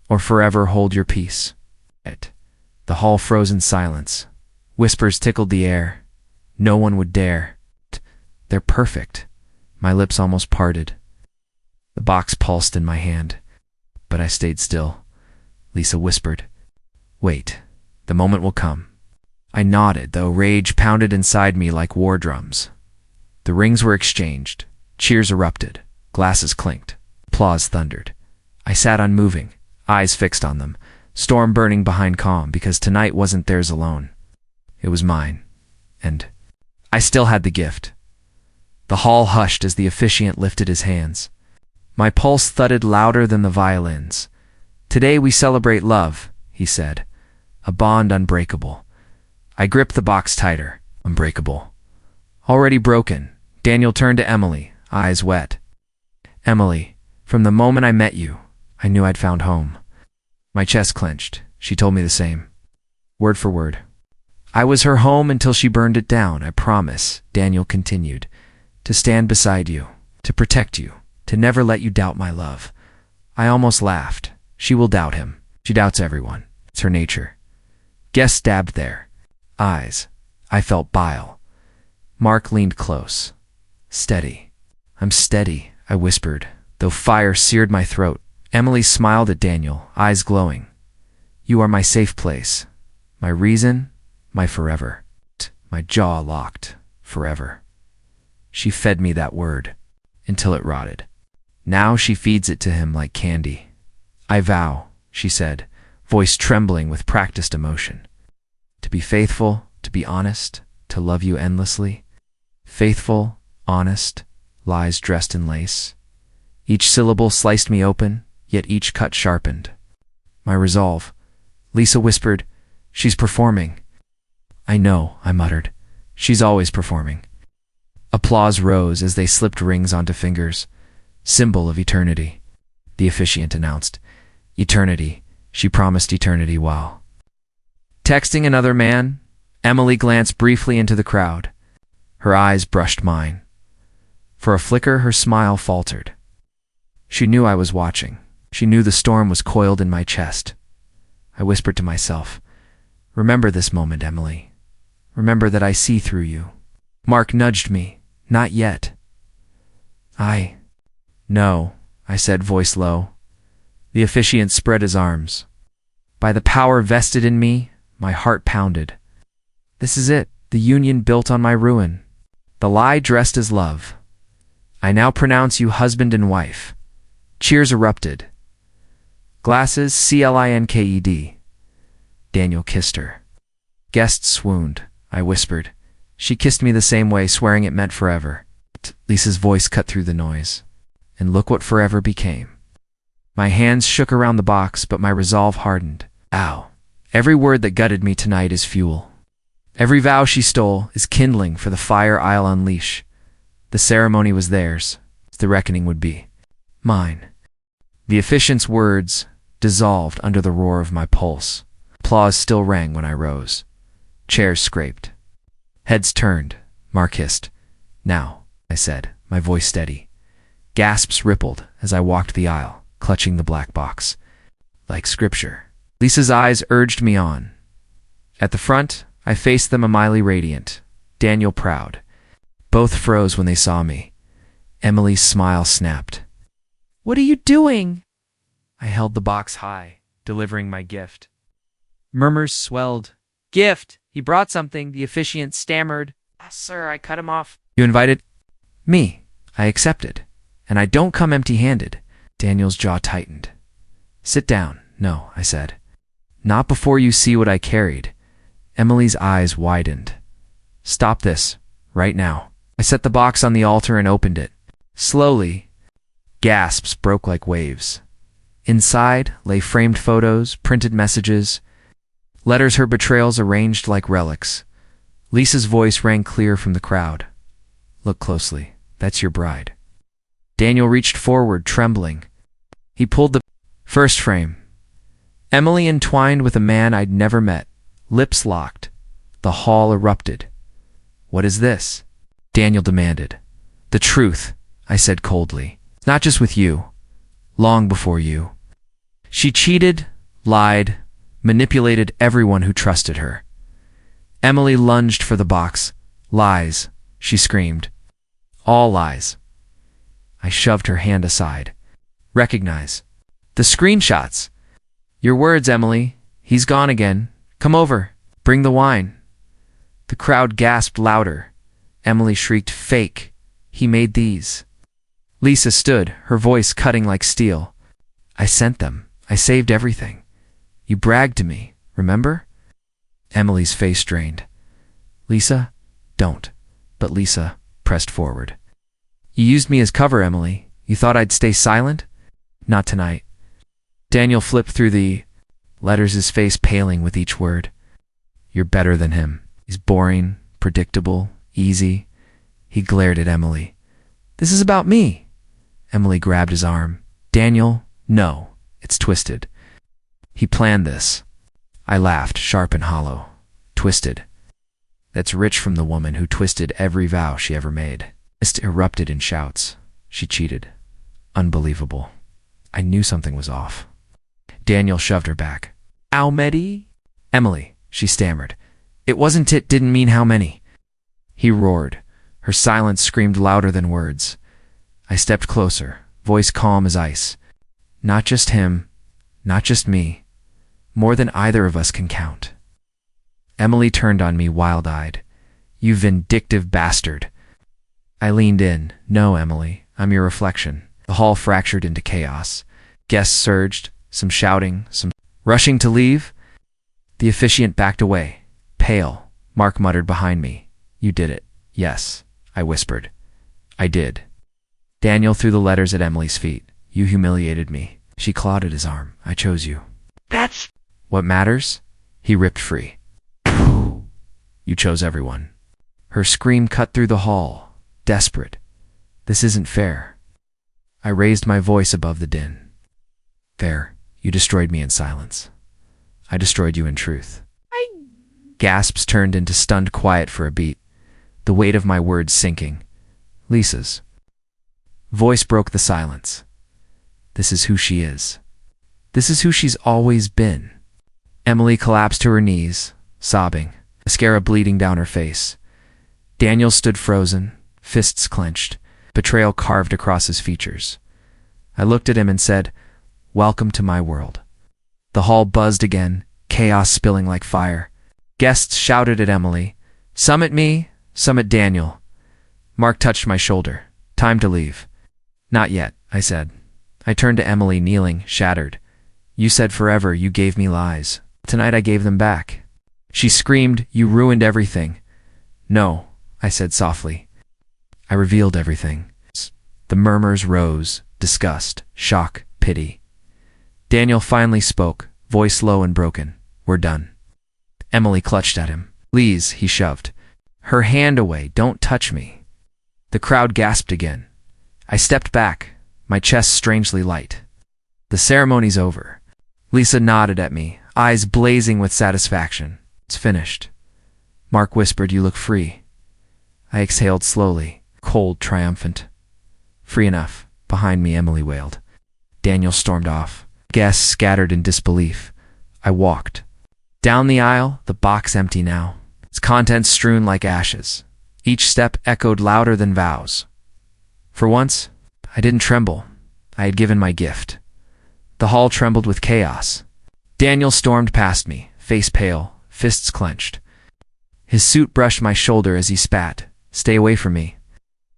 S1: or forever hold your peace. The hall froze in silence. Whispers tickled the air. No one would dare. They're perfect. My lips almost parted. The box pulsed in my hand, but I stayed still. Lisa whispered, wait, the moment will come. I nodded, though rage pounded inside me like war drums. The rings were exchanged. Cheers erupted. Glasses clinked. Applause thundered. I sat unmoving, eyes fixed on them, storm burning behind calm, because tonight wasn't theirs alone. It was mine. And I still had the gift. The hall hushed as the officiant lifted his hands. My pulse thudded louder than the violins. Today we celebrate love, he said. A bond unbreakable. I gripped the box tighter. Unbreakable. Already broken, Daniel turned to Emily, eyes wet. Emily, from the moment I met you, I knew I'd found home. My chest clenched. She told me the same. Word for word. I was her home until she burned it down, I promise, Daniel continued. To stand beside you, to protect you, to never let you doubt my love. I almost laughed. She will doubt him. She doubts everyone. It's her nature. Guess stabbed there. Eyes. I felt bile. Mark leaned close. Steady. I'm steady, I whispered, though fire seared my throat. Emily smiled at Daniel, eyes glowing. You are my safe place. My reason, my forever. My jaw locked. Forever. She fed me that word, until it rotted. Now she feeds it to him like candy. I vow, she said, voice trembling with practiced emotion. To be faithful, to be honest, to love you endlessly. Faithful, honest, lies dressed in lace. Each syllable sliced me open, yet each cut sharpened. My resolve. Lisa whispered, she's performing. I know, I muttered. She's always performing. Applause rose as they slipped rings onto fingers. Symbol of eternity. The officiant announced. Eternity. She promised eternity while texting another man. Emily glanced briefly into the crowd. Her eyes brushed mine. For a flicker, her smile faltered. She knew I was watching. She knew the storm was coiled in my chest. I whispered to myself, "Remember this moment, Emily. Remember that I see through you." Mark nudged me. "Not yet." No, I said, voice low. The officiant spread his arms. By the power vested in me, my heart pounded. This is it, the union built on my ruin. The lie dressed as love. I now pronounce you husband and wife. Cheers erupted. Glasses, CLINKED. Daniel kissed her. Guests swooned. I whispered. She kissed me the same way, swearing it meant forever. Lisa's voice cut through the noise. And look what forever became. My hands shook around the box, but my resolve hardened. Ow. Every word that gutted me tonight is fuel. Every vow she stole is kindling for the fire I'll unleash. The ceremony was theirs. The reckoning would be mine. The officiant's words dissolved under the roar of my pulse. Applause still rang when I rose. Chairs scraped. Heads turned. Mark hissed. "Now," I said, my voice steady. Gasps rippled as I walked the aisle, clutching the black box. Like scripture. Lisa's eyes urged me on. At the front, I faced them, Emily radiant, Daniel proud. Both froze when they saw me. Emily's smile snapped. "What are you doing?" I held the box high, delivering my gift. Murmurs swelled. "Gift! He brought something," the officiant stammered. "Sir," I cut him off. "You invited me." I accepted. "And I don't come empty-handed." Daniel's jaw tightened. "Sit down." "No," I said. "Not before you see what I carried." Emily's eyes widened. "Stop this, right now." I set the box on the altar and opened it. Slowly, gasps broke like waves. Inside lay framed photos, printed messages, letters her betrayals arranged like relics. Lisa's voice rang clear from the crowd. "Look closely. That's your bride." Daniel reached forward, trembling. He pulled the first frame. Emily entwined with a man I'd never met. Lips locked. The hall erupted. "What is this?" Daniel demanded. "The truth," I said coldly. "Not just with you. Long before you. She cheated, lied, manipulated everyone who trusted her." Emily lunged for the box. "Lies," she screamed. "All lies." I shoved her hand aside. "Recognize. The screenshots." "Your words, Emily. He's gone again. Come over. Bring the wine." The crowd gasped louder. Emily shrieked, "Fake. He made these." Lisa stood, her voice cutting like steel. "I sent them. I saved everything. You bragged to me, remember?" Emily's face drained. "Lisa, don't." But Lisa pressed forward. "You used me as cover, Emily. You thought I'd stay silent? Not tonight." Daniel flipped through the letters, his face paling with each word. "You're better than him. He's boring, predictable, easy." He glared at Emily. "This is about me." Emily grabbed his arm. "Daniel, no. It's twisted. He planned this." I laughed, sharp and hollow. "Twisted. That's rich from the woman who twisted every vow she ever made." It erupted in shouts. She cheated. Unbelievable. I knew something was off. Daniel shoved her back. "How many?" "Emily," she stammered. "It didn't mean how many." He roared. Her silence screamed louder than words. I stepped closer, voice calm as ice. "Not just him. Not just me. More than either of us can count." Emily turned on me wild-eyed. "You vindictive bastard." I leaned in. "No, Emily, I'm your reflection." The hall fractured into chaos. Guests surged, some shouting, some rushing to leave. The officiant backed away, pale. Mark muttered behind me. "You did it." "Yes," I whispered. "I did." Daniel threw the letters at Emily's feet. "You humiliated me." She clawed at his arm. "I chose you."
S2: That's
S1: "What matters?" He ripped free. "You chose everyone." Her scream cut through the hall. Desperate. "This isn't fair." I raised my voice above the din. "Fair. You destroyed me in silence. I destroyed you in truth."
S2: I
S1: Gasps turned into stunned quiet for a beat, the weight of my words sinking. Lisa's voice broke the silence. This is who she is. This is who she's always been. Emily collapsed to her knees, sobbing, mascara bleeding down her face. Daniel stood frozen, fists clenched, betrayal carved across his features. I looked at him and said, "Welcome to my world." The hall buzzed again, chaos spilling like fire. Guests shouted at Emily, some at me, some at Daniel. Mark touched my shoulder. Time to leave. Not yet, I said. I turned to Emily, kneeling, shattered. You said forever you gave me lies. Tonight I gave them back. She screamed, you ruined everything. No, I said softly. I revealed everything. The murmurs rose, disgust, shock, pity. Daniel finally spoke, voice low and broken. We're done. Emily clutched at him. Please, he shoved. Her hand away, don't touch me. The crowd gasped again. I stepped back, my chest strangely light. The ceremony's over. Lisa nodded at me, eyes blazing with satisfaction. It's finished. Mark whispered, you look free. I exhaled slowly, cold, triumphant. Free enough. Behind me, Emily wailed. Daniel stormed off. Guests scattered in disbelief. I walked. Down the aisle, the box empty now, its contents strewn like ashes. Each step echoed louder than vows. For once, I didn't tremble. I had given my gift. The hall trembled with chaos. Daniel stormed past me, face pale, fists clenched. His suit brushed my shoulder as he spat. Stay away from me.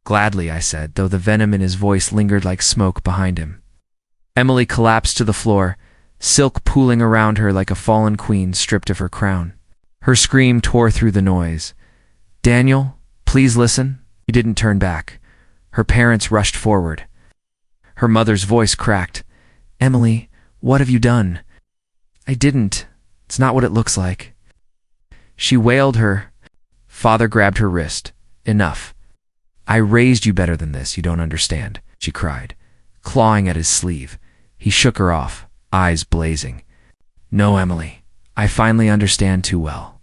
S1: Gladly, I said, though the venom in his voice lingered like smoke behind him. Emily collapsed to the floor, silk pooling around her like a fallen queen stripped of her crown. Her scream tore through the noise. Daniel, please listen. He didn't turn back. Her parents rushed forward. Her mother's voice cracked. Emily, what have you done? I didn't. It's not what it looks like. She wailed. Her father grabbed her wrist. Enough. I raised you better than this, you don't understand, she cried, clawing at his sleeve. He shook her off, eyes blazing. No, Emily, I finally understand too well.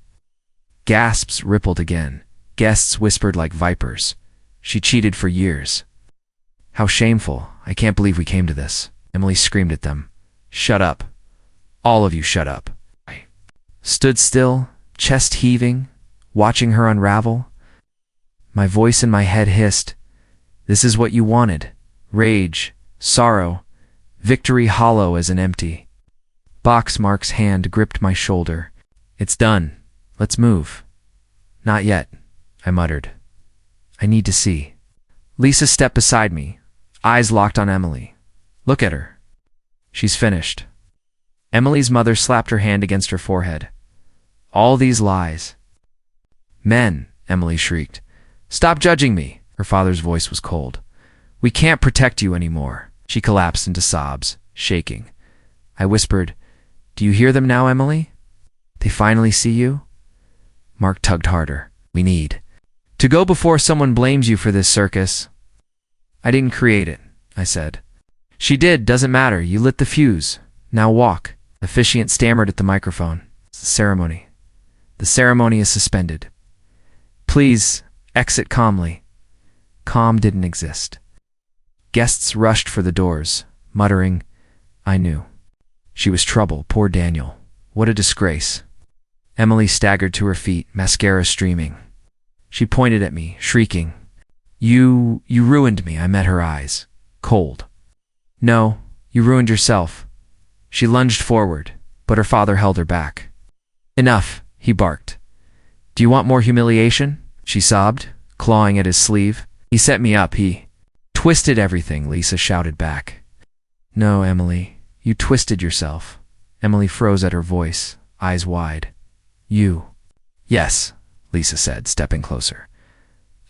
S1: Gasps rippled again. Guests whispered like vipers. She cheated for years. How shameful. I can't believe we came to this. Emily screamed at them. Shut up. All of you shut up. I stood still, chest heaving, watching her unravel. My voice in my head hissed, this is what you wanted. Rage, sorrow, victory hollow as an empty. Mark's hand gripped my shoulder. It's done. Let's move. Not yet, I muttered. I need to see. Lisa stepped beside me, eyes locked on Emily. Look at her. She's finished. Emily's mother slapped her hand against her forehead. All these lies. Men, Emily shrieked. Stop judging me. Her father's voice was cold. We can't protect you anymore. She collapsed into sobs, shaking. I whispered, do you hear them now, Emily? They finally see you? Mark tugged harder. We need to go before someone blames you for this circus. I didn't create it, I said. She did, doesn't matter. You lit the fuse. Now walk. The officiant stammered at the microphone. It's the ceremony. The ceremony is suspended. Please, exit calmly. Calm didn't exist. Guests rushed for the doors, muttering, I knew. She was trouble, poor Daniel. What a disgrace. Emily staggered to her feet, mascara streaming. She pointed at me, shrieking. You ruined me. I met her eyes. Cold. No, you ruined yourself. She lunged forward, but her father held her back. Enough, he barked. Do you want more humiliation? She sobbed, clawing at his sleeve. He set me up, he twisted everything, Lisa shouted back. No, Emily, you twisted yourself. Emily froze at her voice, eyes wide. You. Yes, Lisa said, stepping closer.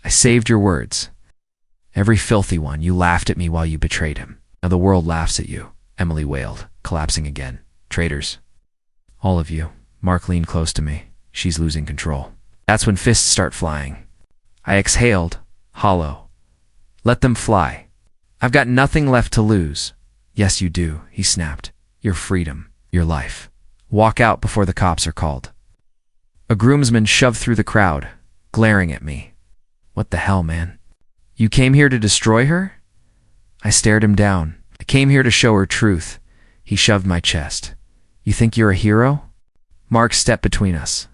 S1: I saved your words. Every filthy one. You laughed at me while you betrayed him. Now the world laughs at you, Emily wailed, collapsing again. Traitors. All of you. Mark leaned close to me. She's losing control. That's when fists start flying. I exhaled, hollow. Let them fly. I've got nothing left to lose. Yes, you do, he snapped. Your freedom, your life. Walk out before the cops are called. A groomsman shoved through the crowd, glaring at me. What the hell, man? You came here to destroy her? I stared him down. I came here to show her truth. He shoved my chest. You think you're a hero? Mark stepped between us.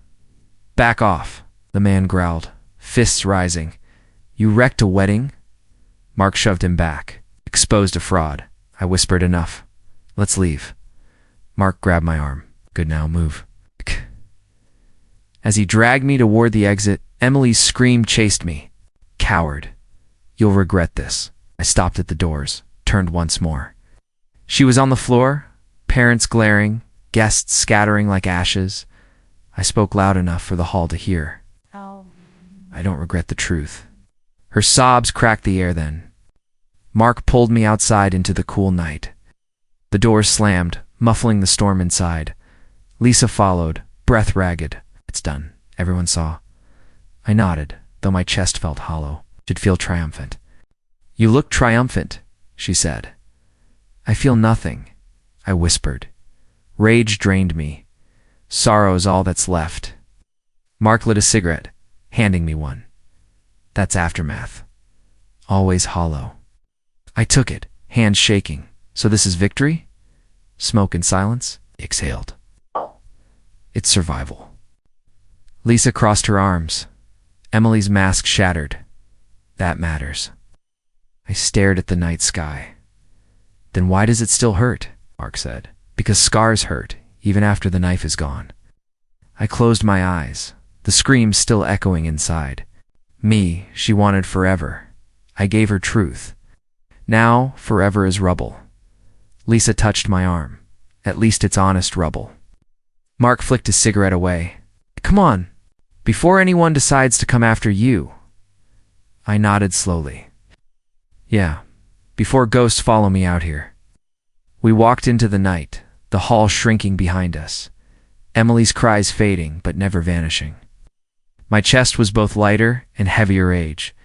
S1: Back off, the man growled, fists rising. You wrecked a wedding? Mark shoved him back. Exposed a fraud. I whispered, enough. Let's leave. Mark grabbed my arm. Good, now move. As he dragged me toward the exit, Emily's scream chased me. Coward. You'll regret this. I stopped at the doors, turned once more. She was on the floor, parents glaring, guests scattering like ashes. I spoke loud enough for the hall to hear.
S2: Oh.
S1: I don't regret the truth. Her sobs cracked the air then. Mark pulled me outside into the cool night. The doors slammed, muffling the storm inside. Lisa followed, breath ragged. It's done, everyone saw. I nodded, though my chest felt hollow. Should feel triumphant. You look triumphant, she said. I feel nothing, I whispered. Rage drained me. Sorrow's all that's left. Mark lit a cigarette, handing me one. That's aftermath. Always hollow. I took it, hands shaking. So this is victory? Smoke and silence? He exhaled. It's survival. Lisa crossed her arms. Emily's mask shattered. That matters. I stared at the night sky. Then why does it still hurt? Mark said. Because scars hurt, even after the knife is gone. I closed my eyes, the scream still echoing inside. Me, she wanted forever. I gave her truth. Now, forever is rubble. Lisa touched my arm. At least it's honest rubble. Mark flicked his cigarette away. Come on, before anyone decides to come after you. I nodded slowly. Yeah, before ghosts follow me out here. We walked into the night, the hall shrinking behind us. Emily's cries fading, but never vanishing. My chest was both lighter and heavier rage.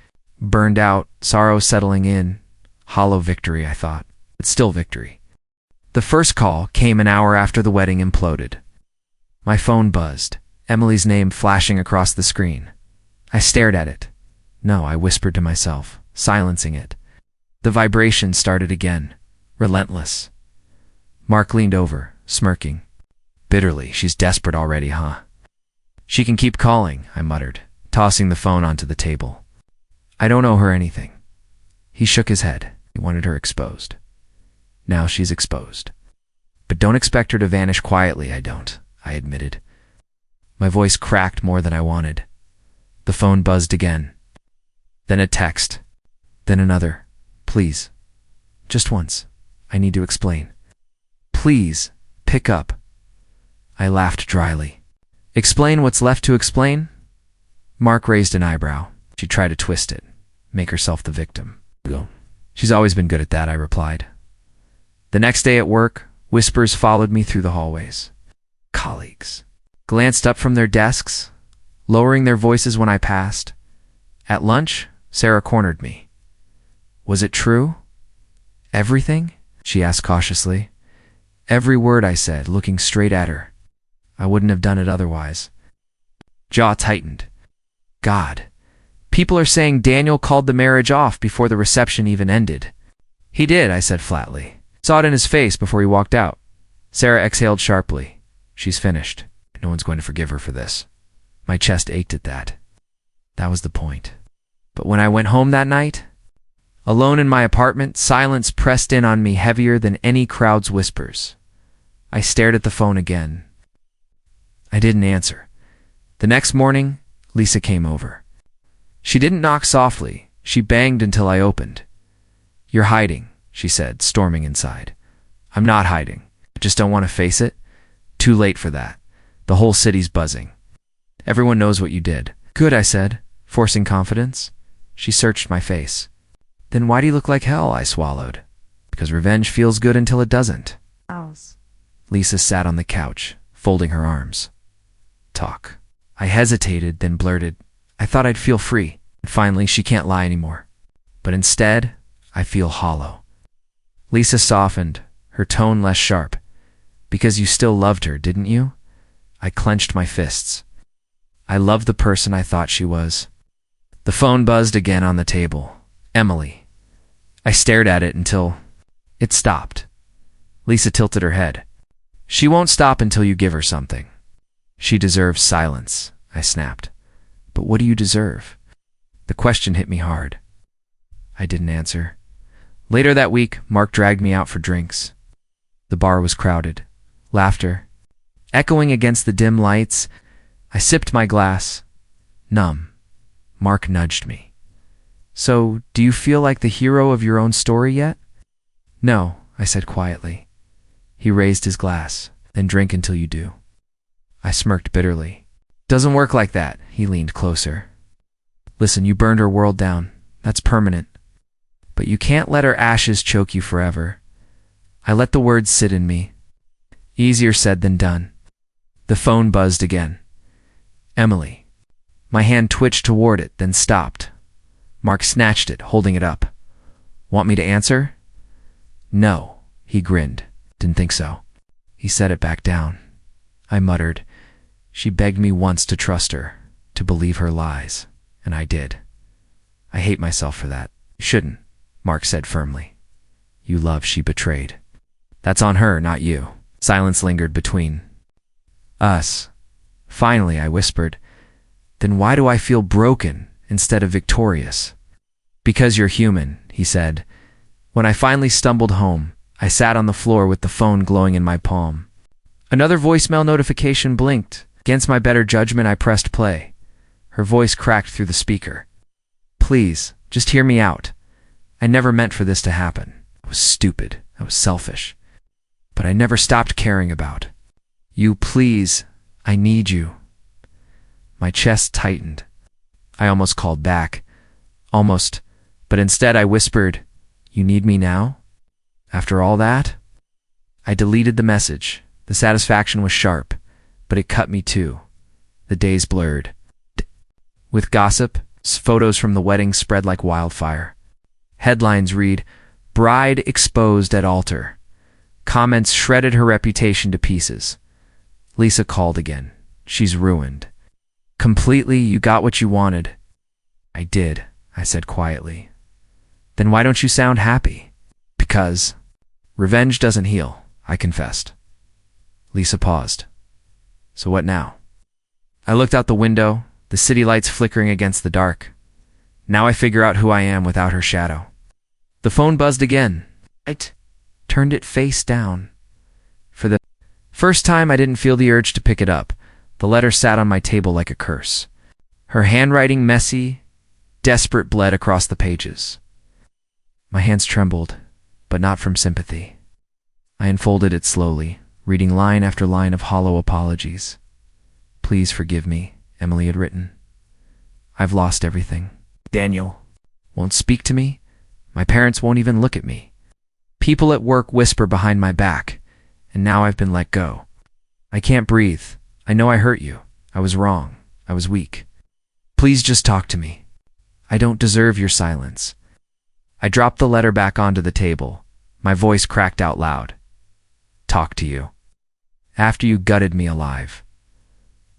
S1: Burned out, sorrow settling in. Hollow victory, I thought, but still victory. The first call came an hour after the wedding imploded. My phone buzzed, Emily's name flashing across the screen. I stared at it. No, I whispered to myself, silencing it. The vibration started again, relentless. Mark leaned over, smirking. Bitterly, she's desperate already, huh? She can keep calling, I muttered, tossing the phone onto the table. I don't owe her anything. He shook his head. He wanted her exposed. Now she's exposed. But don't expect her to vanish quietly, I don't, I admitted. My voice cracked more than I wanted. The phone buzzed again. Then a text. Then another. Please. Just once. I need to explain. Please, pick up. I laughed dryly. Explain what's left to explain? Mark raised an eyebrow. She tried to twist it, make herself the victim. Go. She's always been good at that, I replied. The next day at work, whispers followed me through the hallways. Colleagues glanced up from their desks, lowering their voices when I passed. At lunch, Sarah cornered me. Was it true? Everything? She asked cautiously. Every word, I said, looking straight at her. I wouldn't have done it otherwise. Jaw tightened. God. People are saying Daniel called the marriage off before the reception even ended. He did, I said flatly. Saw it in his face before he walked out. Sarah exhaled sharply. She's finished. No one's going to forgive her for this. My chest ached at that. That was the point. But when I went home that night, alone in my apartment, silence pressed in on me heavier than any crowd's whispers. I stared at the phone again. I didn't answer. The next morning, Lisa came over. She didn't knock softly. She banged until I opened. You're hiding, she said, storming inside. I'm not hiding. I just don't want to face it. Too late for that. The whole city's buzzing. Everyone knows what you did. Good, I said, forcing confidence. She searched my face. Then why do you look like hell? I swallowed. Because revenge feels good until it doesn't. Lisa sat on the couch, folding her arms. Talk. I hesitated, then blurted, I thought I'd feel free. And finally, she can't lie anymore. But instead, I feel hollow. Lisa softened, her tone less sharp. Because you still loved her, didn't you? I clenched my fists. I loved the person I thought she was. The phone buzzed again on the table. Emily. I stared at it until it stopped. Lisa tilted her head. She won't stop until you give her something. She deserves silence, I snapped. But what do you deserve? The question hit me hard. I didn't answer. Later that week, Mark dragged me out for drinks. The bar was crowded. Laughter echoing against the dim lights. I sipped my glass. Numb. Mark nudged me. So, do you feel like the hero of your own story yet? No, I said quietly. He raised his glass. Then drink until you do. I smirked bitterly. Doesn't work like that. He leaned closer. Listen, you burned her world down. That's permanent. But you can't let her ashes choke you forever. I let the words sit in me. Easier said than done. The phone buzzed again. Emily. My hand twitched toward it, then stopped. Mark snatched it, holding it up. Want me to answer? No, he grinned. Didn't think so. He set it back down. I muttered. She begged me once to trust her, to believe her lies, and I did. I hate myself for that. You shouldn't, Mark said firmly. You love she betrayed. That's on her, not you. Silence lingered between us. Finally, I whispered, then why do I feel broken instead of victorious? Because you're human, he said. When I finally stumbled home, I sat on the floor with the phone glowing in my palm. Another voicemail notification blinked. Against my better judgment, I pressed play. Her voice cracked through the speaker. Please, just hear me out. I never meant for this to happen. I was stupid. I was selfish. But I never stopped caring about you. Please, I need you. My chest tightened. I almost called back. Almost. But instead I whispered, you need me now? After all that? I deleted the message. The satisfaction was sharp, but it cut me too. The days blurred. With gossip, photos from the wedding spread like wildfire. Headlines read, Bride exposed at altar. Comments shredded her reputation to pieces. Lisa called again. She's ruined. Completely, you got what you wanted. I did, I said quietly. Then why don't you sound happy? Because revenge doesn't heal, I confessed. Lisa paused. So what now? I looked out the window, the city lights flickering against the dark. Now I figure out who I am without her shadow. The phone buzzed again. I turned it face down. For the first time, I didn't feel the urge to pick it up. The letter sat on my table like a curse. Her handwriting messy, desperate, bled across the pages. My hands trembled, but not from sympathy. I unfolded it slowly, reading line after line of hollow apologies. Please forgive me, Emily had written. I've lost everything. Daniel won't speak to me. My parents won't even look at me. People at work whisper behind my back, and now I've been let go. I can't breathe. I know I hurt you. I was wrong. I was weak. Please just talk to me. I don't deserve your silence. I dropped the letter back onto the table. My voice cracked out loud. Talk to you. After you gutted me alive.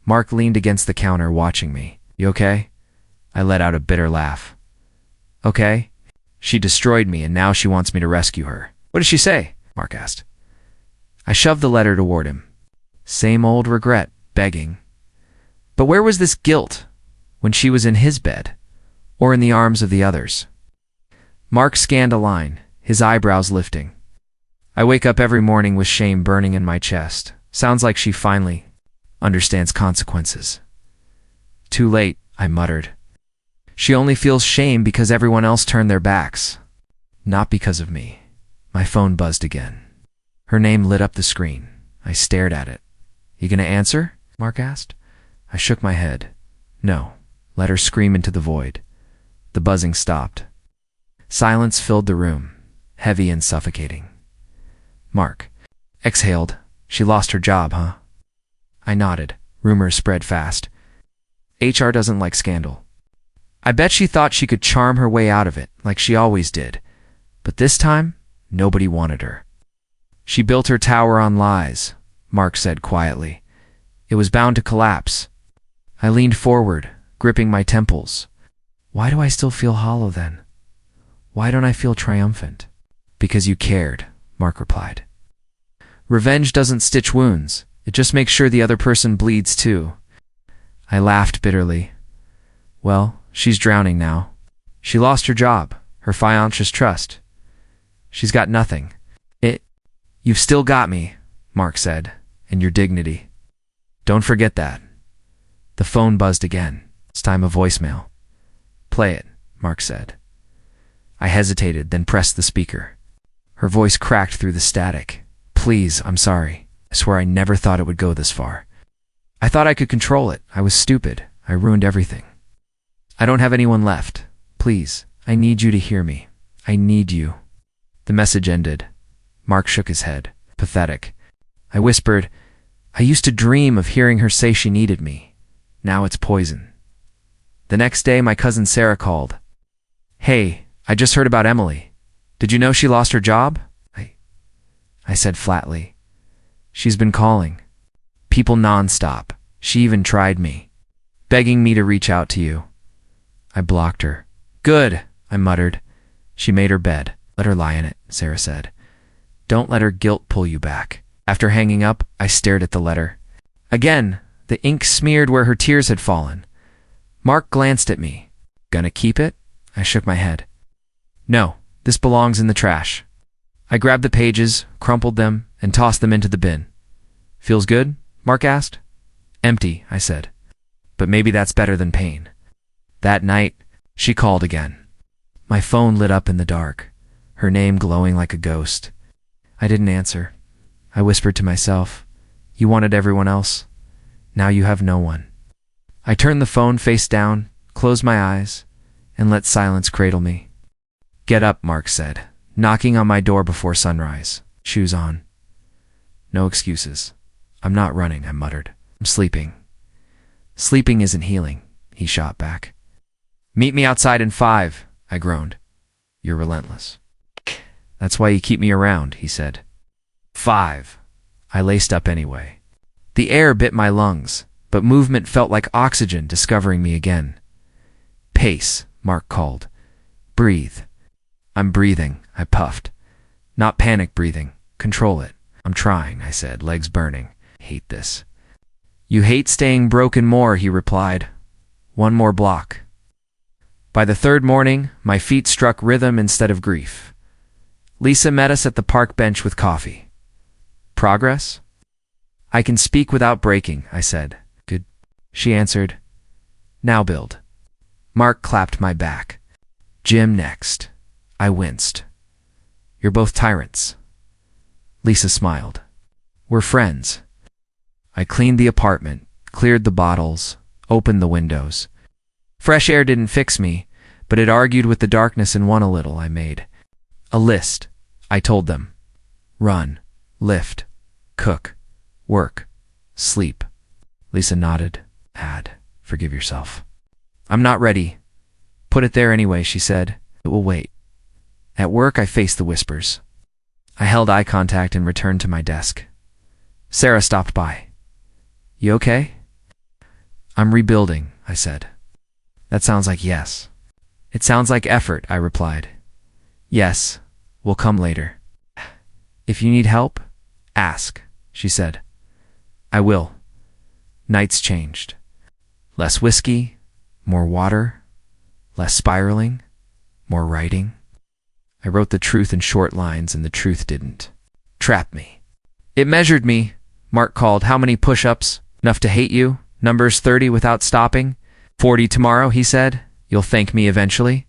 S1: Mark leaned against the counter watching me. You okay? I let out a bitter laugh. Okay? She destroyed me and now she wants me to rescue her. What did she say? Mark asked. I shoved the letter toward him. Same old regret, begging. But where was this guilt when she was in his bed or in the arms of the others? Mark scanned a line, his eyebrows lifting. I wake up every morning with shame burning in my chest. Sounds like she finally understands consequences. Too late, I muttered. She only feels shame because everyone else turned their backs. Not because of me. My phone buzzed again. Her name lit up the screen. I stared at it. You gonna answer? Mark asked. I shook my head. No. Let her scream into the void. The buzzing stopped. Silence filled the room, heavy and suffocating. Mark exhaled. She lost her job, huh? I nodded. Rumors spread fast. HR doesn't like scandal. I bet she thought she could charm her way out of it, like she always did. But this time, nobody wanted her. She built her tower on lies, Mark said quietly. It was bound to collapse. I leaned forward, gripping my temples. Why do I still feel hollow then? Why don't I feel triumphant? Because you cared, Mark replied. Revenge doesn't stitch wounds. It just makes sure the other person bleeds too. I laughed bitterly. Well, she's drowning now. She lost her job, her fiance's trust. She's got nothing. You've still got me, Mark said, and your dignity. Don't forget that. The phone buzzed again. It's time a voicemail. Play it, Mark said. I hesitated, then pressed the speaker. Her voice cracked through the static. Please, I'm sorry. I swear I never thought it would go this far. I thought I could control it. I was stupid. I ruined everything. I don't have anyone left. Please, I need you to hear me. I need you. The message ended. Mark shook his head. Pathetic. I whispered, I used to dream of hearing her say she needed me. Now it's poison. The next day, my cousin Sarah called. Hey, I just heard about Emily. Did you know she lost her job? I said flatly. She's been calling. People nonstop. She even tried me, begging me to reach out to you. I blocked her. Good, I muttered. She made her bed. Let her lie in it, Sarah said. Don't let her guilt pull you back. After hanging up, I stared at the letter. Again, the ink smeared where her tears had fallen. Mark glanced at me. Gonna keep it? I shook my head. No, this belongs in the trash. I grabbed the pages, crumpled them, and tossed them into the bin. Feels good? Mark asked. Empty, I said. But maybe that's better than pain. That night, she called again. My phone lit up in the dark, her name glowing like a ghost. I didn't answer. I whispered to myself, you wanted everyone else. Now you have no one. I turned the phone face down, closed my eyes, and let silence cradle me. Get up, Mark said, knocking on my door before sunrise. Shoes on. No excuses. I'm not running, I muttered. I'm sleeping. Sleeping isn't healing, he shot back. Meet me outside in 5, I groaned. You're relentless. That's why you keep me around, he said. 5. I laced up anyway. The air bit my lungs, but movement felt like oxygen discovering me again. Pace, Mark called. Breathe. I'm breathing, I puffed. Not panic breathing. Control it. I'm trying, I said, legs burning. Hate this. You hate staying broken more, he replied. One more block. By the third morning, my feet struck rhythm instead of grief. Lisa met us at the park bench with coffee. Progress? I can speak without breaking, I said. Good. She answered. Now build. Mark clapped my back. Gym next. I winced. You're both tyrants. Lisa smiled. We're friends. I cleaned the apartment, cleared the bottles, opened the windows. Fresh air didn't fix me, but it argued with the darkness and won a little. I made a list. I told them. Run, lift, cook, work, sleep. Lisa nodded. Forgive yourself. I'm not ready. Put it there anyway, she said. It will wait. At work, I faced the whispers. I held eye contact and returned to my desk. Sarah stopped by. You okay? I'm rebuilding, I said. That sounds like yes. It sounds like effort, I replied. Yes, we'll come later. If you need help, ask, she said. I will. Nights changed. Less whiskey, more water, less spiraling, more writing. I wrote the truth in short lines and the truth didn't trap me. It measured me, Mark called. How many push-ups? Enough to hate you? Numbers 30 without stopping? 40 tomorrow, he said. You'll thank me eventually.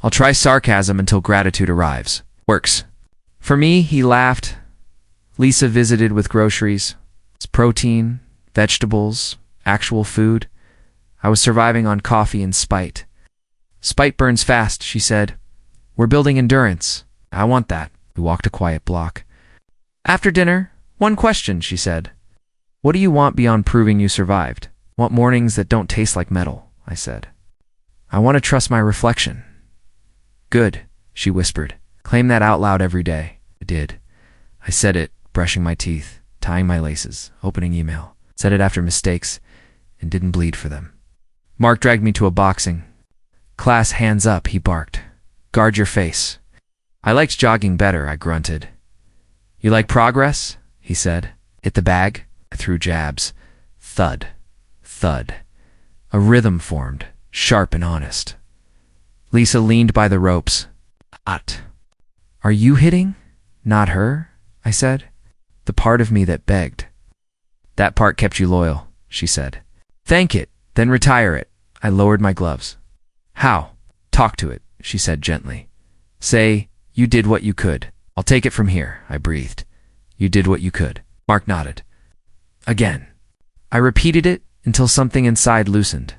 S1: I'll try sarcasm until gratitude arrives. Works. For me, he laughed. Lisa visited with groceries. It's protein, vegetables, actual food. I was surviving on coffee and spite. Spite burns fast, she said. We're building endurance. I want that. We walked a quiet block. After dinner, one question, she said. What do you want beyond proving you survived? Want mornings that don't taste like metal, I said. I want to trust my reflection. Good, she whispered. Claim that out loud every day. I did. I said it, brushing my teeth, tying my laces, opening email. Said it after mistakes, and didn't bleed for them. Mark dragged me to a boxing class. Hands up, he barked. Guard your face. I liked jogging better, I grunted. You like progress? He said. Hit the bag. I threw jabs. Thud. Thud. A rhythm formed, sharp and honest. Lisa leaned by the ropes. At. Are you hitting? Not her, I said. The part of me that begged. That part kept you loyal, she said. Thank it, then retire it. I lowered my gloves. How? Talk to it, she said gently. Say, you did what you could. I'll take it from here, I breathed. You did what you could. Mark nodded. Again. I repeated it until something inside loosened.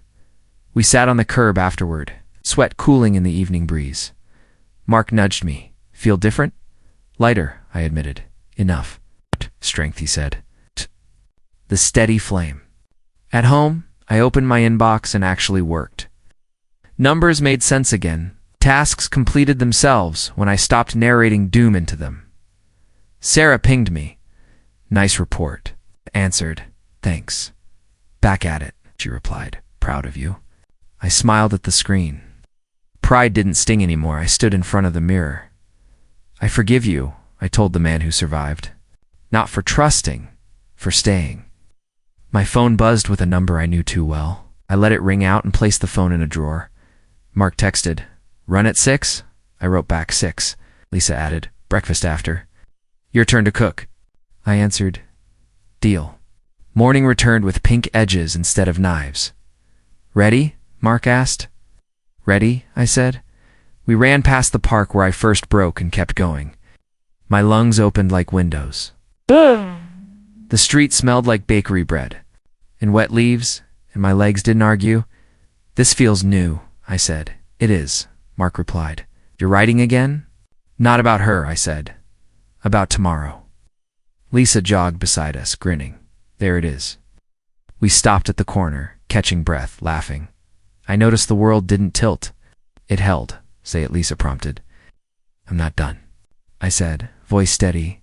S1: We sat on the curb afterward, sweat cooling in the evening breeze. Mark nudged me. Feel different? Lighter, I admitted. Enough. Strength, he said. The steady flame. At home, I opened my inbox and actually worked. Numbers made sense again. Tasks completed themselves when I stopped narrating doom into them. Sarah pinged me. Nice report. Answered. Thanks. Back at it, she replied. Proud of you. I smiled at the screen. Pride didn't sting anymore. I stood in front of the mirror. I forgive you, I told the man who survived. Not for trusting, for staying. My phone buzzed with a number I knew too well. I let it ring out and placed the phone in a drawer. Mark texted, Run at 6? I wrote back 6. Lisa added, Breakfast after. Your turn to cook. I answered, Deal. Morning returned with pink edges instead of knives. Ready? Mark asked. Ready, I said. We ran past the park where I first broke and kept going. My lungs opened like windows. The street smelled like bakery bread and wet leaves, and my legs didn't argue. This feels new, I said. It is, Mark replied. You're writing again? Not about her, I said. About tomorrow. Lisa jogged beside us, grinning. There it is. We stopped at the corner, catching breath, laughing. I noticed the world didn't tilt. It held. Say it, Lisa prompted. I'm not done, I said, voice steady.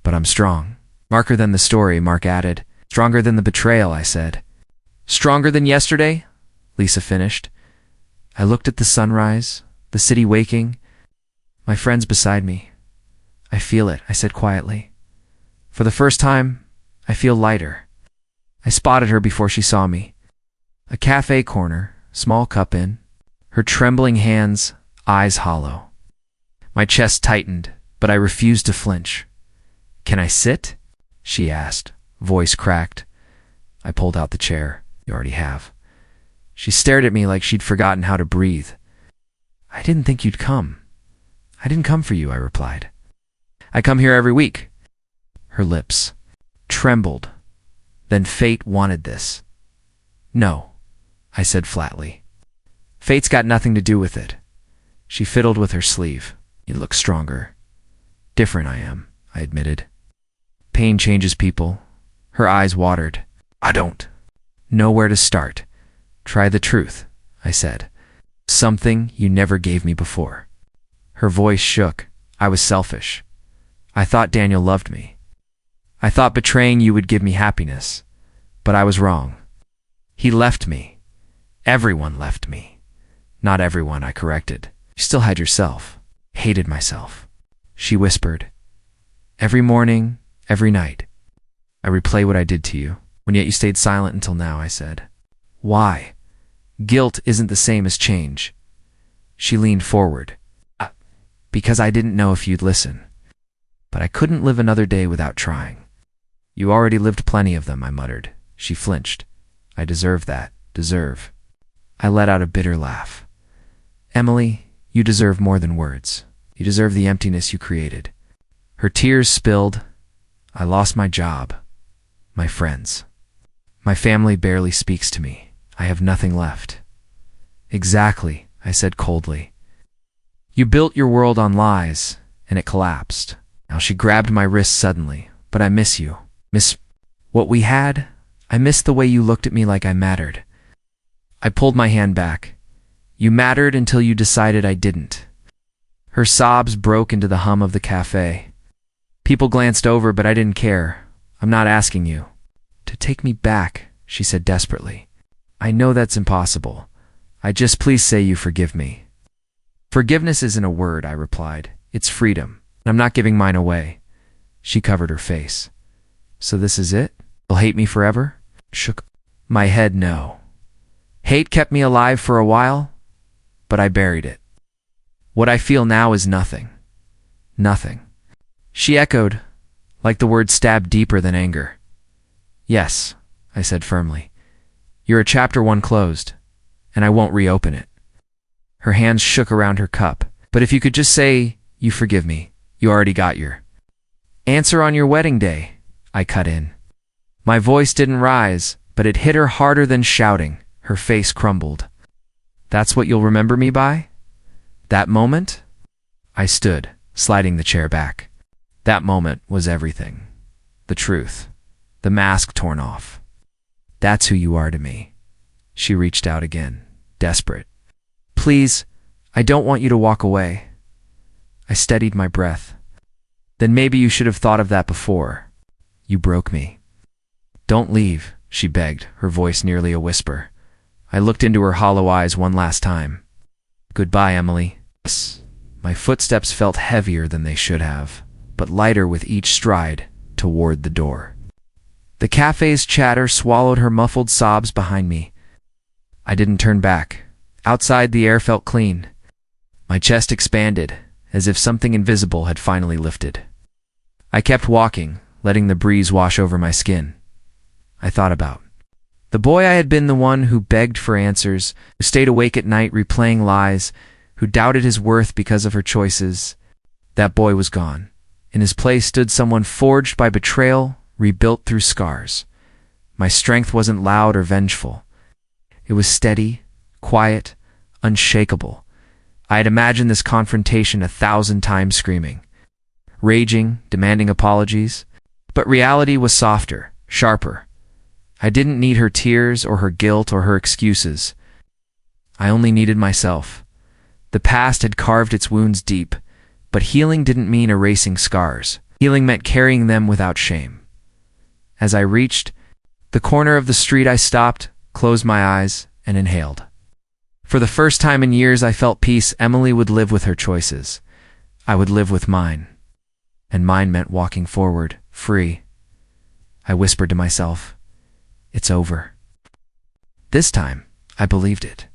S1: But I'm strong. Marker than the story, Mark added. Stronger than the betrayal, I said. Stronger than yesterday? Lisa finished. I looked at the sunrise, the city waking, my friends beside me. I feel it, I said quietly. For the first time, I feel lighter. I spotted her before she saw me. A cafe corner, small cup in, her trembling hands, eyes hollow. My chest tightened, but I refused to flinch. Can I sit? She asked, voice cracked. I pulled out the chair. You already have. She stared at me like she'd forgotten how to breathe. I didn't think you'd come. I didn't come for you, I replied. I come here every week. Her lips trembled. Then fate wanted this. No, I said flatly. Fate's got nothing to do with it. She fiddled with her sleeve. You look stronger. Different I am, I admitted. Pain changes people. Her eyes watered. I don't know where to start. Try the truth, I said. Something you never gave me before. Her voice shook. I was selfish. I thought Daniel loved me. I thought betraying you would give me happiness. But I was wrong. He left me. Everyone left me. Not everyone, I corrected. You still had yourself. Hated myself. She whispered. Every morning, every night. I replay what I did to you, when yet you stayed silent until now, I said. Why? Guilt isn't the same as change. She leaned forward. Because I didn't know if you'd listen. But I couldn't live another day without trying. You already lived plenty of them, I muttered. She flinched. I deserve that. Deserve. I let out a bitter laugh. Emily, you deserve more than words. You deserve the emptiness you created. Her tears spilled. I lost my job. My friends. My family barely speaks to me. I have nothing left. Exactly, I said coldly. You built your world on lies, and it collapsed. Now she grabbed my wrist suddenly. But I miss you. Miss what we had. I miss the way you looked at me like I mattered. I pulled my hand back. You mattered until you decided I didn't. Her sobs broke into the hum of the cafe. People glanced over, but I didn't care. I'm not asking you to take me back, she said desperately. I know that's impossible. Please say you forgive me. Forgiveness isn't a word, I replied. It's freedom. I'm not giving mine away. She covered her face. So this is it? You'll hate me forever? Shook my head no. Hate kept me alive for a while, but I buried it. What I feel now is nothing. Nothing. She echoed, like the word stabbed deeper than anger. Yes, I said firmly. You're a chapter 1 closed, and I won't reopen it. Her hands shook around her cup. But if you could just say, you forgive me, you already got your answer on your wedding day, I cut in. My voice didn't rise, but it hit her harder than shouting. Her face crumbled. That's what you'll remember me by? That moment? I stood, sliding the chair back. That moment was everything. The truth. The mask torn off. That's who you are to me. She reached out again, desperate. Please, I don't want you to walk away. I steadied my breath. Then maybe you should have thought of that before. You broke me. Don't leave, she begged, her voice nearly a whisper. I looked into her hollow eyes one last time. Goodbye, Emily. My footsteps felt heavier than they should have, but lighter with each stride toward the door. The cafe's chatter swallowed her muffled sobs behind me. I didn't turn back. Outside, the air felt clean. My chest expanded, as if something invisible had finally lifted. I kept walking, letting the breeze wash over my skin. I thought about the boy I had been, the one who begged for answers, who stayed awake at night replaying lies, who doubted his worth because of her choices. That boy was gone. In his place stood someone forged by betrayal, rebuilt through scars. My strength wasn't loud or vengeful. It was steady, quiet, unshakable. I had imagined this confrontation 1,000 times screaming, raging, demanding apologies. But reality was softer, sharper. I didn't need her tears or her guilt or her excuses. I only needed myself. The past had carved its wounds deep, but healing didn't mean erasing scars. Healing meant carrying them without shame. As I reached the corner of the street, I stopped, closed my eyes, and inhaled. For the first time in years, I felt peace. Emily would live with her choices. I would live with mine. And mine meant walking forward, free. I whispered to myself, it's over. This time, I believed it.